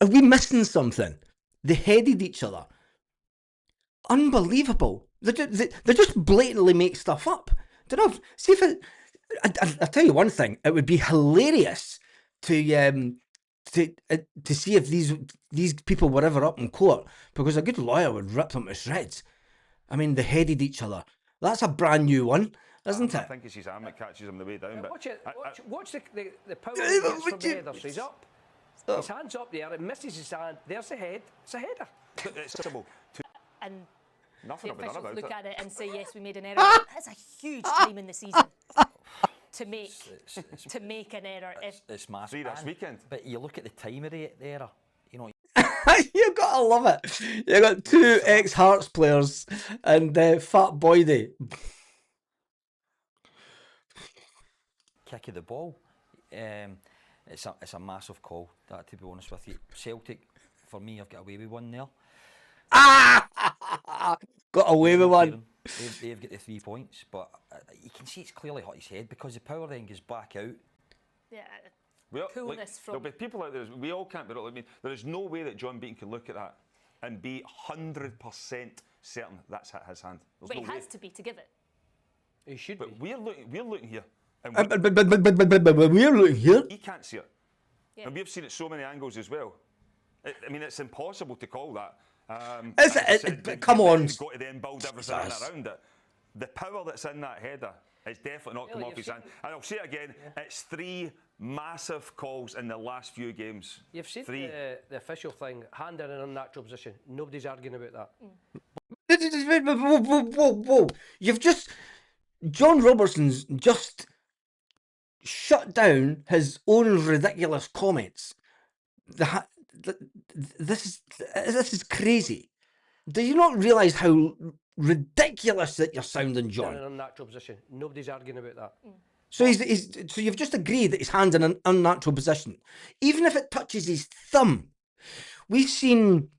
Speaker 1: Are we missing something? They headed each other. Unbelievable. They just blatantly make stuff up. Don't know. See if I'll tell you one thing. It would be hilarious to see if these people were ever up in court, because a good lawyer would rip them to shreds. I mean, they headed each other. That's a brand new one, isn't it?
Speaker 14: I think it's his arm that catches him the way down. But
Speaker 13: Watch the power he gets from the header. So he's up. His hand's up there. It misses his hand. There's the head. It's a header.
Speaker 14: It's simple.
Speaker 12: And
Speaker 14: Nothing
Speaker 12: the officials
Speaker 14: about
Speaker 12: look
Speaker 14: it.
Speaker 12: at it and say, yes, we made an error. That's a huge time in the season to make an error.
Speaker 15: It's massive.
Speaker 14: See this weekend.
Speaker 15: But you look at the time of the error. You know.
Speaker 1: You gotta love it. You got two ex-Hearts players and Fat Boydie.
Speaker 15: Kick of the ball. It's a massive call. That, to be honest with you, Celtic, for me, I've got away with one there.
Speaker 1: Got away with one.
Speaker 15: They've got the 3 points, but you can see it's clearly hit his head because the power then goes back out.
Speaker 12: Yeah. Coolness from...
Speaker 14: There'll be people out there. We all can't be. I mean, there is no way that John Beaton can look at that and be 100% certain that's hit his hand. There's
Speaker 12: but
Speaker 14: no
Speaker 12: he
Speaker 14: way.
Speaker 12: has to be to give it.
Speaker 13: He should
Speaker 14: but
Speaker 13: be.
Speaker 14: We're looking here. And
Speaker 1: but we're looking here.
Speaker 14: He can't see it.
Speaker 12: Yeah.
Speaker 14: And we've seen it so many angles as well. I mean, it's impossible to call that.
Speaker 1: Come on.
Speaker 14: He's got to then build everything around it. The power that's in that header is definitely not come off his hand. And I'll say it again, it's 3 massive calls in the last few games.
Speaker 13: You've seen the official thing, hand in an unnatural position. Nobody's arguing about
Speaker 1: that. Whoa. You've just... John Robertson's just shut down his own ridiculous comments. This is crazy. Do you not realise how ridiculous that you're sounding, John?
Speaker 13: In an unnatural position. Nobody's arguing about that.
Speaker 1: So so you've just agreed that his hand's in an unnatural position, even if it touches his thumb. We've seen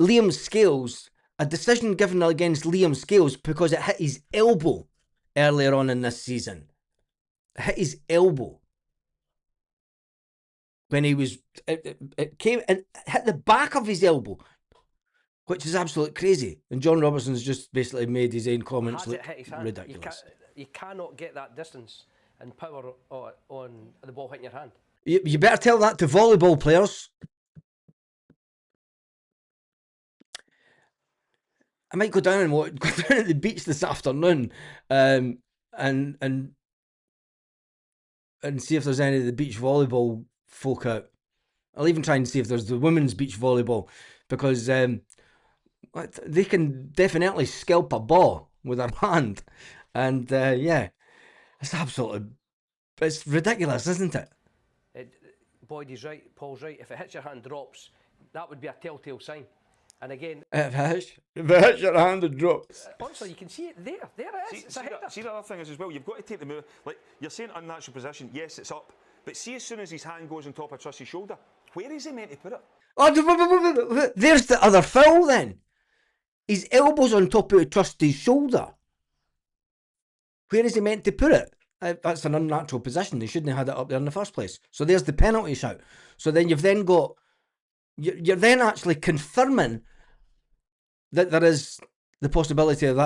Speaker 1: Liam Scales, a decision given against Liam Scales because it hit his elbow earlier on in this season. It hit his elbow. when he was, it came and hit the back of his elbow, which is absolutely crazy. And John Robertson's just basically made his own comments
Speaker 13: Has it
Speaker 1: look
Speaker 13: hit his hand?
Speaker 1: ridiculous.
Speaker 13: You cannot get that distance and power on the ball hitting your hand.
Speaker 1: You better tell that to volleyball players. I might go down and go down at the beach this afternoon, and see if there's any of the beach volleyball folk out. I'll even try and see if there's the women's beach volleyball, because they can definitely scalp a ball with their hand, and yeah, it's ridiculous, isn't it?
Speaker 13: Boyd is right, Paul's right. If it hits your hand, drops, that would be a telltale sign. And again,
Speaker 1: if it hits your hand, it drops.
Speaker 13: Honestly, you can see it there. There it is. It's a header.
Speaker 14: See the other thing is as well, you've got to take the move. Like you're saying, unnatural position. Yes, it's up, but see as soon as his hand goes on top of Trusty's shoulder, where is he meant to put it?
Speaker 1: Oh, there's the other foul then. His elbow's on top of Trusty's shoulder. Where is he meant to put it? That's an unnatural position. They shouldn't have had it up there in the first place. So there's the penalty shout. So then you've then got... You're then actually confirming that there is the possibility of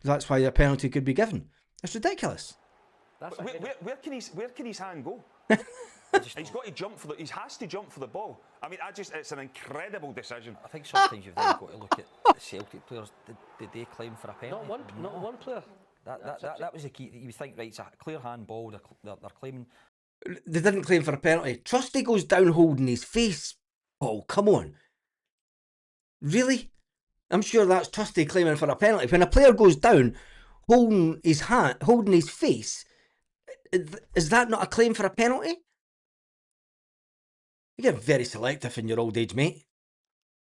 Speaker 1: that's why a penalty could be given. It's ridiculous.
Speaker 14: Where can his hand go? He's got to jump for he has to jump for the ball. I mean, it's an incredible decision.
Speaker 15: I think sometimes you've then got to look at the Celtic players. Did they claim for a penalty?
Speaker 13: Not one player.
Speaker 15: That was the key. You think, right, it's a clear handball. They're claiming.
Speaker 1: They didn't claim for a penalty. Trusty goes down holding his face. Oh, come on. Really? I'm sure that's Trusty claiming for a penalty. When a player goes down holding his hand, holding his face, is that not a claim for a penalty? You get very selective in your old age, mate.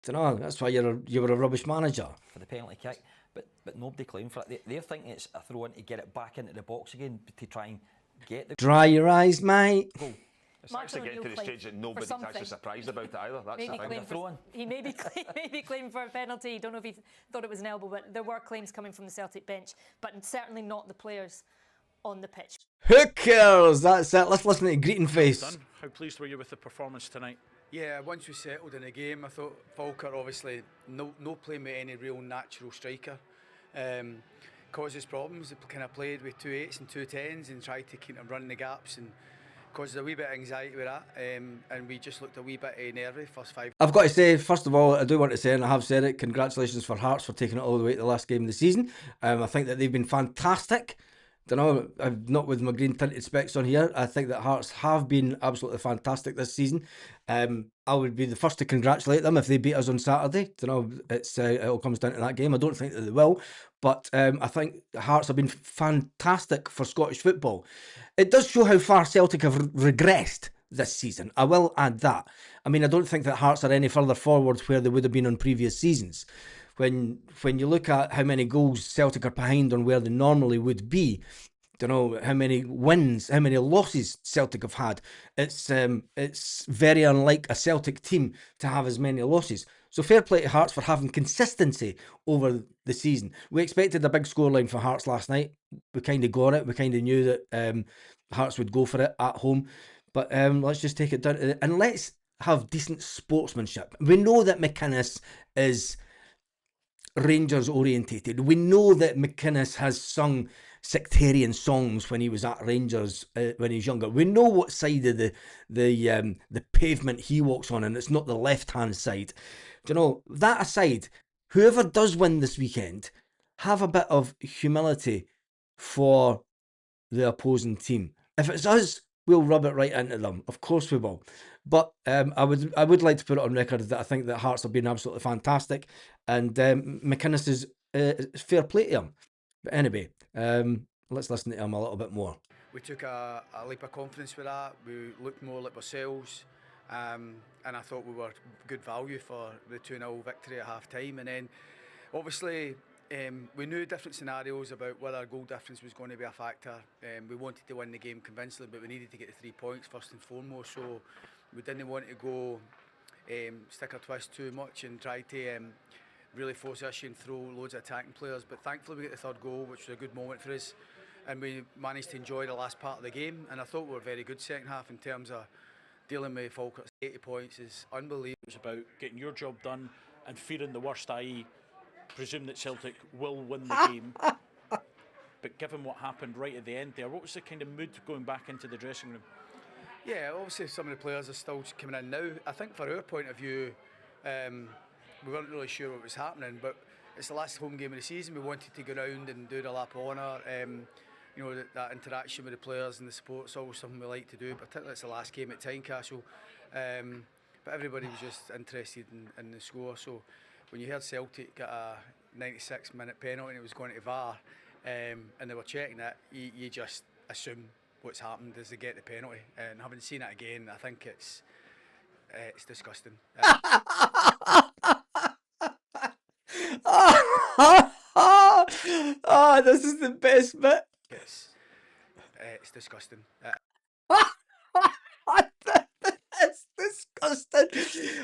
Speaker 1: I don't know, that's why you were a rubbish manager.
Speaker 15: For the penalty kick, but nobody claimed for it. They're thinking it's a throw in to get it back into the box again to try and get the...
Speaker 1: Dry your eyes, mate.
Speaker 15: Goal.
Speaker 14: It's actually getting to the stage that nobody's actually surprised about it either. That's
Speaker 12: maybe
Speaker 14: the thing.
Speaker 12: He maybe claimed for a penalty. I don't know if he thought it was an elbow, but there were claims coming from the Celtic bench, but certainly not the players on the pitch.
Speaker 1: Who cares? That's it. Let's listen to Greeting Face.
Speaker 16: How pleased were you with the performance tonight?
Speaker 17: Yeah, once we settled in the game, I thought Falkirk obviously no playing with any real natural striker. Causes problems. They kind of played with 2 8s and 2 10s and tried to keep them running the gaps and caused a wee bit of anxiety with that. And we just looked a wee bit nervy first 5.
Speaker 1: I've got to say, first of all, I do want to say, and I have said it, congratulations for Hearts for taking it all the way to the last game of the season. I think that they've been fantastic. Don't know, I'm not with my green tinted specs on here. I think that Hearts have been absolutely fantastic this season. I would be the first to congratulate them if they beat us on Saturday. Don't know, it all comes down to that game. I don't think that they will, but I think Hearts have been fantastic for Scottish football. It does show how far Celtic have regressed this season. I will add that. I mean, I don't think that Hearts are any further forward where they would have been on previous seasons. When you look at how many goals Celtic are behind on where they normally would be, don't know how many wins, how many losses Celtic have had. It's very unlike a Celtic team to have as many losses. So fair play to Hearts for having consistency over the season. We expected a big scoreline for Hearts last night. We kind of got it. We kind of knew that Hearts would go for it at home. But let's just take it down to and let's have decent sportsmanship. We know that McInnes is Rangers orientated. We know that McInnes has sung sectarian songs when he was at Rangers when he was younger. We know what side of the pavement he walks on, and it's not the left hand side. Do you know, that aside, whoever does win this weekend, have a bit of humility for the opposing team. If it's us, we'll rub it right into them. Of course we will. But I would like to put it on record that I think that Hearts have been absolutely fantastic, and McInnes is fair play to him. But anyway, let's listen to him a little bit more.
Speaker 17: We took a leap of confidence with that. We looked more like ourselves, and I thought we were good value for the 2-0 victory at half time. And then obviously we knew different scenarios about whether goal difference was going to be a factor. We wanted to win the game convincingly, but we needed to get the 3 points first and foremost. So we didn't want to go stick or twist too much and try to really force issue and throw loads of attacking players. But thankfully we got the 3rd goal, which was a good moment for us, and we managed to enjoy the last part of the game. And I thought we were very good second half in terms of dealing with Falkirk's 80 points is unbelievable.
Speaker 16: It's about getting your job done and fearing the worst, i.e. presume that Celtic will win the game. But given what happened right at the end there, what was the kind of mood going back into the dressing room?
Speaker 17: Yeah, obviously some of the players are still coming in now. I think for our point of view, we weren't really sure what was happening, but it's the last home game of the season. We wanted to go round and do the lap of honour. You know, that interaction with the players and the support is always something we like to do, particularly it's the last game at Tynecastle. But everybody was just interested in the score. So when you heard Celtic get a 96-minute penalty and it was going to VAR, and they were checking it, you just assume what's happened as they get the penalty. And having seen it again, I think it's disgusting.
Speaker 1: Oh, this is the best bit.
Speaker 17: It's disgusting.
Speaker 1: It's disgusting.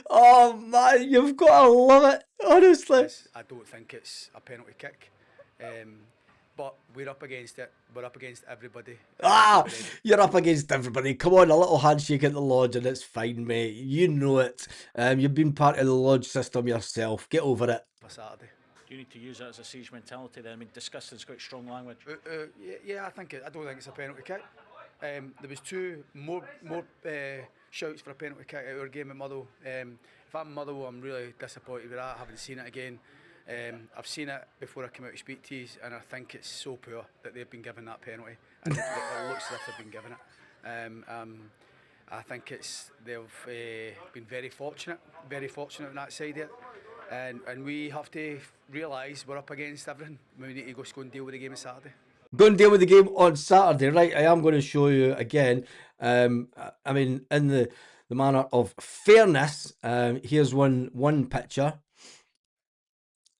Speaker 1: Oh man, you've got to love it, honestly.
Speaker 17: I don't think it's a penalty kick. But we're up against it. We're up against everybody.
Speaker 1: You're up against everybody. Come on, a little handshake at the lodge and it's fine, mate. You know it. You've been part of the lodge system yourself. Get over it.
Speaker 17: For Saturday.
Speaker 16: Do you need to use that as a siege mentality then? I mean, disgusting's quite strong language.
Speaker 17: Yeah, I don't think it's a penalty kick. There was two more shouts for a penalty kick at our game at Motherwell. If I'm Motherwell, I'm really disappointed with that. I haven't seen it again. I've seen it before I came out to speak to you, and I think it's so poor that they've been given that penalty, and it looks as if they've been given it. I think they've been very fortunate on that side of it, and we have to realise we're up against everything. We need to go and deal with the game on Saturday.
Speaker 1: Go and deal with the game on Saturday, right? I am going to show you again. I mean, in the manner of fairness, here's one picture.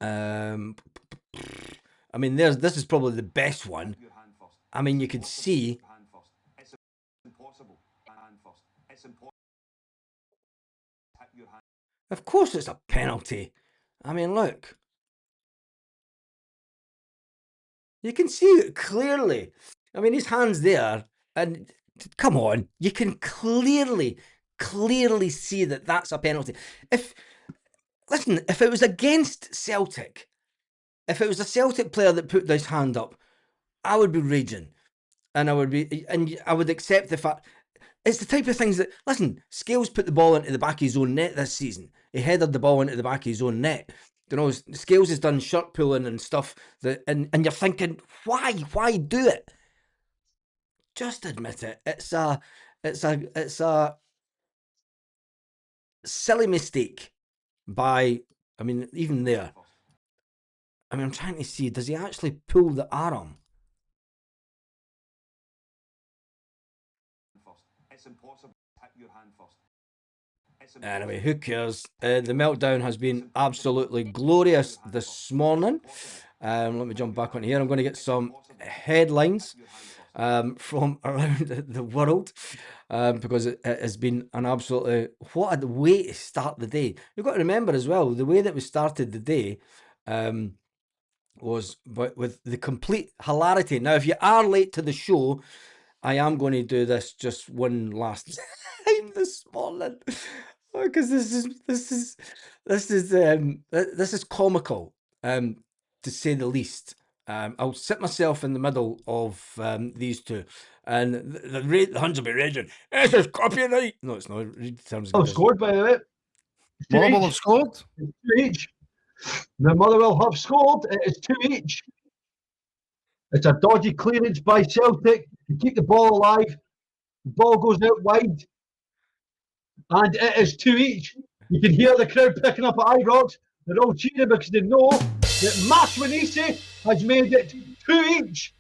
Speaker 1: I mean, this is probably the best one. I mean, you can see.
Speaker 14: It's impossible. Hand first. It's impossible. Your hand.
Speaker 1: Of course, it's a penalty. I mean, look. You can see it clearly. I mean, his hand's there, and come on, you can clearly see that that's a penalty. Listen, if it was against Celtic, if it was a Celtic player that put this hand up, I would be raging, and I would accept the fact. It's the type of things that, listen, Scales put the ball into the back of his own net this season. He headed the ball into the back of his own net. You know, Scales has done shirt pulling and stuff and you're thinking, why do it? Just admit it. It's a silly mistake by, I mean, even there. I mean, I'm trying to see, does he actually pull the arm?
Speaker 14: It's impossible. Hit your hand first.
Speaker 1: Anyway, who cares? The meltdown has been absolutely glorious this morning. Let me jump back on here. I'm going to get some headlines from around the world because it has been an absolutely, what a way to start the day. You've got to remember as well, the way that we started the day was with the complete hilarity. Now, if you are late to the show, I am going to do this just one last time this morning because this is comical, to say the least. I'll sit myself in the middle of these two, and the Huns will be raging. This is copyright. No, it's not. Read the terms.
Speaker 2: Oh, scored by the way.
Speaker 3: Motherwell have scored.
Speaker 2: It's 2 each. The Motherwell have scored. It is 2 each. It's a dodgy clearance by Celtic to keep the ball alive. The ball goes out wide. And it is 2 each. You can hear the crowd picking up at Ibrox. They're all cheering because they know that Maswanisi has made it 2 each.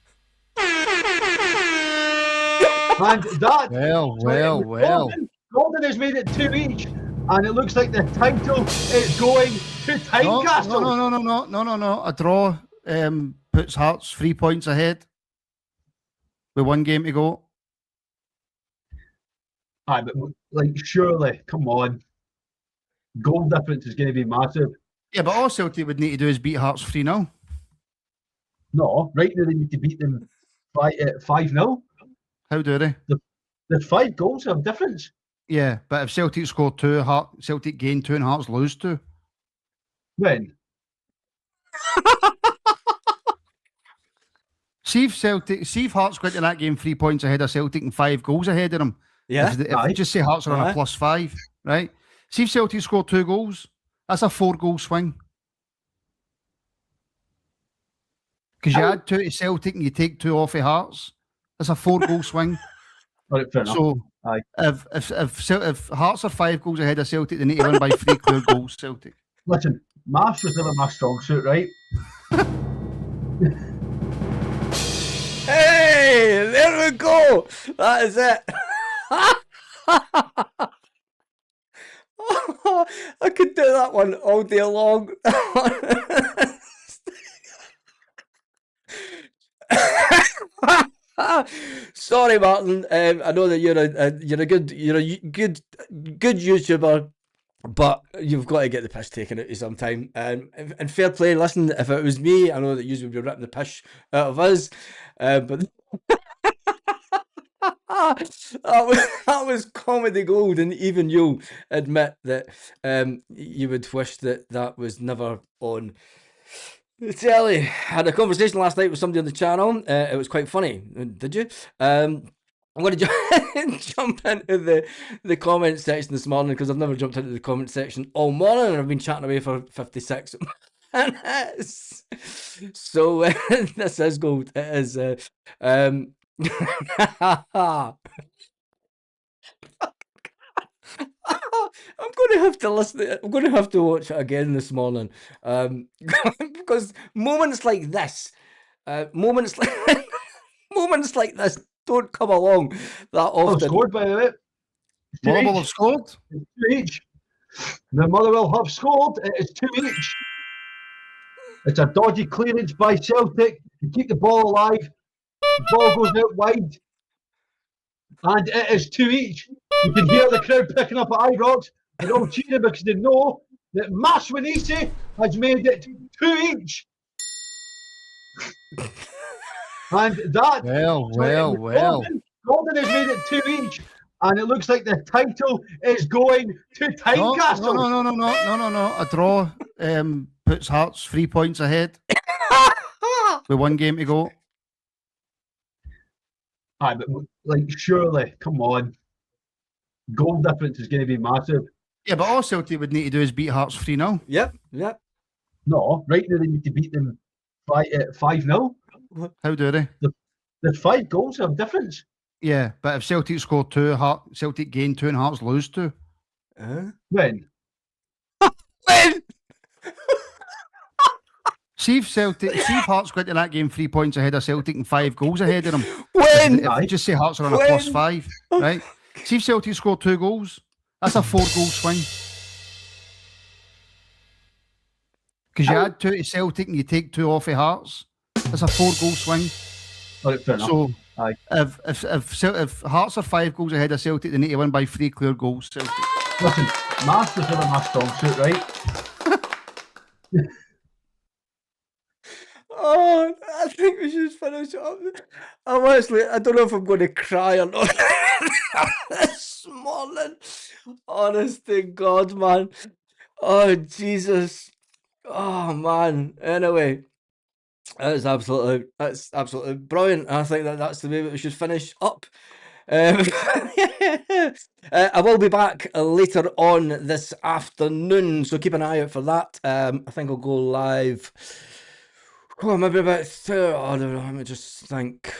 Speaker 2: And that...
Speaker 3: Well.
Speaker 2: Gordon has made it 2 each. And it looks like the title is going to Tynecastle.
Speaker 3: No. A draw puts Hearts 3 points ahead with 1 game to go.
Speaker 2: Aye, but like, surely, come on. Goal difference is going to be massive.
Speaker 3: Yeah, but all Celtic would need to do is beat Hearts 3-0.
Speaker 2: No, right now they need to beat them 5-0.
Speaker 3: How do they?
Speaker 2: There's 5 goals of difference.
Speaker 3: Yeah, but if Celtic score 2, Celtic gain 2 and Hearts lose 2.
Speaker 2: When?
Speaker 3: See if Hearts go into that game 3 points ahead of Celtic and 5 goals ahead of them.
Speaker 1: Yeah.
Speaker 3: If just say Hearts are on a +5, right? See if Celtic score 2 goals, that's a 4-goal swing. Because you add 2 to Celtic and you take 2 off of Hearts, that's a 4-goal swing.
Speaker 2: Right, fair enough.
Speaker 3: So if Hearts are 5 goals ahead of Celtic, they need to win by 3 clear goals, Celtic.
Speaker 2: Listen, maths was never my strong suit, right?
Speaker 1: Hey, there we go. That is it. I could do that one all day long. Sorry, Martin. I know that you're a good YouTuber, but you've got to get the piss taken out of you sometime. And fair play. Listen, if it was me, I know that you would be ripping the piss out of us. But that was comedy gold, and even you'll admit that you would wish that was never on the telly. Had a conversation last night with somebody on the channel. It was quite funny. Did you? I'm going to jump into the comment section this morning, because I've never jumped into the comment section all morning, and I've been chatting away for 56 minutes. So this is gold. It is. I'm going to have to listen. I'm going to have to watch it again this morning, because moments like this, moments like this don't come along that often.
Speaker 2: Scored, by the way.
Speaker 3: Motherwell have scored.
Speaker 2: 2 each. The Motherwell have scored. It is 2 each. It's a dodgy clearance by Celtic to keep the ball alive. The ball goes out wide, and it is 2 each. You can hear the crowd picking up at Ibrox. They're all cheering because they know that Maswanisi has made it 2 each. And that. Gordon has made it 2 each. And it looks like the title is going to Tynecastle.
Speaker 3: No. A draw puts Hearts 3 points ahead with 1 game to go.
Speaker 2: Aye, but like, surely, come on. Goal difference is going to be massive.
Speaker 3: Yeah, but all Celtic would need to do is beat Hearts 3-0.
Speaker 1: Yep.
Speaker 2: No, right now they need to beat them 5-0.
Speaker 3: How do they?
Speaker 2: There's 5 goals of difference.
Speaker 3: Yeah, but if Celtic score 2, Celtic gain 2 and Hearts lose 2.
Speaker 2: When?
Speaker 3: See if Hearts go into that game 3 points ahead of Celtic and 5 goals ahead of them.
Speaker 1: When?
Speaker 3: If you just say Hearts are on a +5, right? See if Celtic score 2 goals, that's a 4-goal swing. Because you add 2 to Celtic and you take 2 off of Hearts, that's a 4-goal swing.
Speaker 2: Right, fair enough.
Speaker 3: So if Hearts are 5 goals ahead of Celtic, they need to win by 3 clear goals. Celtic.
Speaker 2: Listen, maths was never my strong suit, right?
Speaker 1: Oh, I think we should finish up. Honestly, I don't know if I'm going to cry or not this morning. Honest to God, man. Oh, Jesus. Oh, man. Anyway, that's absolutely brilliant. I think that's the way that we should finish up. I will be back later on this afternoon, so keep an eye out for that. I think I'll go live. Oh, maybe about let me just think.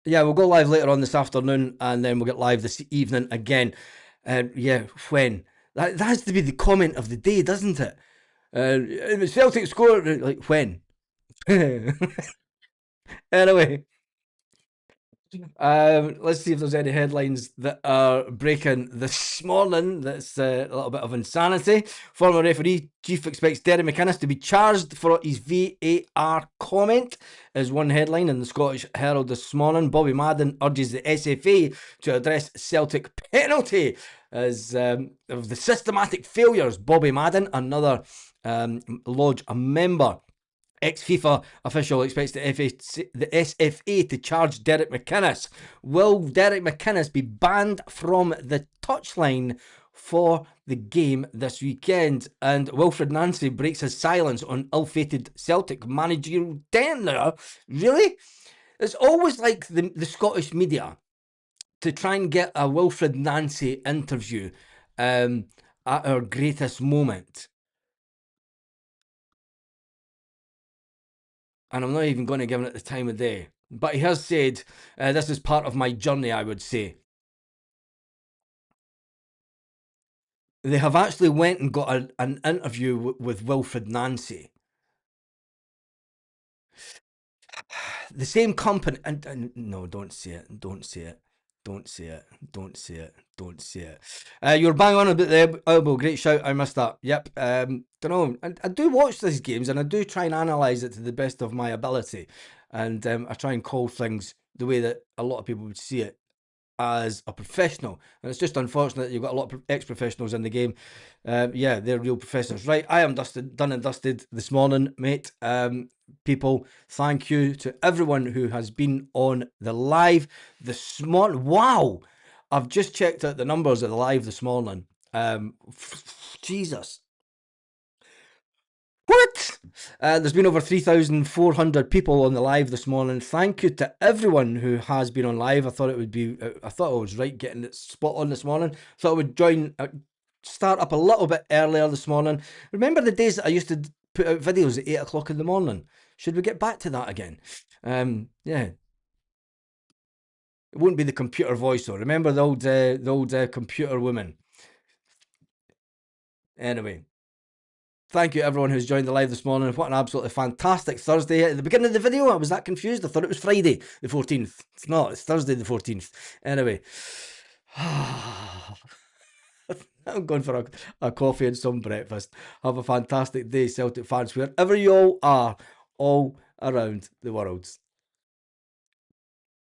Speaker 1: Yeah, we'll go live later on this afternoon, and then we'll get live this evening again. Yeah, when? That has to be the comment of the day, doesn't it? Celtic score, like, when? Anyway. Let's see if there's any headlines that are breaking this morning. That's a little bit of insanity. Former referee chief expects Derry McInnes to be charged for his VAR comment, is one headline in the Scottish Herald this morning. Bobby Madden urges the SFA to address Celtic penalty as of the systematic failures. Bobby Madden, another Lodge member, Ex-FIFA official expects the SFA to charge Derek McInnes. Will Derek McInnes be banned from the touchline for the game this weekend? And Wilfred Nancy breaks his silence on ill-fated Celtic managerial tenure. Really? It's always like the Scottish media to try and get a Wilfred Nancy interview at our greatest moment. And I'm not even going to give it the time of day. But he has said, this is part of my journey, I would say. They have actually went and got an interview with Wilfred Nancy. The same company, and no, don't say it, don't say it. Don't say it. Don't say it. Don't say it. You're bang on about the elbow. Great shout. I missed that. Yep. Don't know. I do watch these games and I do try and analyse it to the best of my ability. And I try and call things the way that a lot of people would see it as a professional. And it's just unfortunate that you've got a lot of ex-professionals in the game. Yeah, they're real professionals. Right, I am done and dusted this morning, mate. People, thank you to everyone who has been on the live this morning. Wow, I've just checked out the numbers of the live this morning. Jesus. What? There's been over 3,400 people on the live this morning. Thank you to everyone who has been on live. I thought I was right getting it spot on this morning. Thought I would start up a little bit earlier this morning. Remember the days that I used to put out videos at 8 o'clock in the morning? Should we get back to that again? Yeah. It wouldn't be the computer voice though. Remember the old computer woman. Anyway. Thank you everyone who's joined the live this morning. What an absolutely fantastic Thursday. At the beginning of the video, I was that confused. I thought it was Friday the 14th. It's not. It's Thursday the 14th. Anyway. I'm going for a coffee and some breakfast. Have a fantastic day, Celtic fans, wherever you all are, all around the world.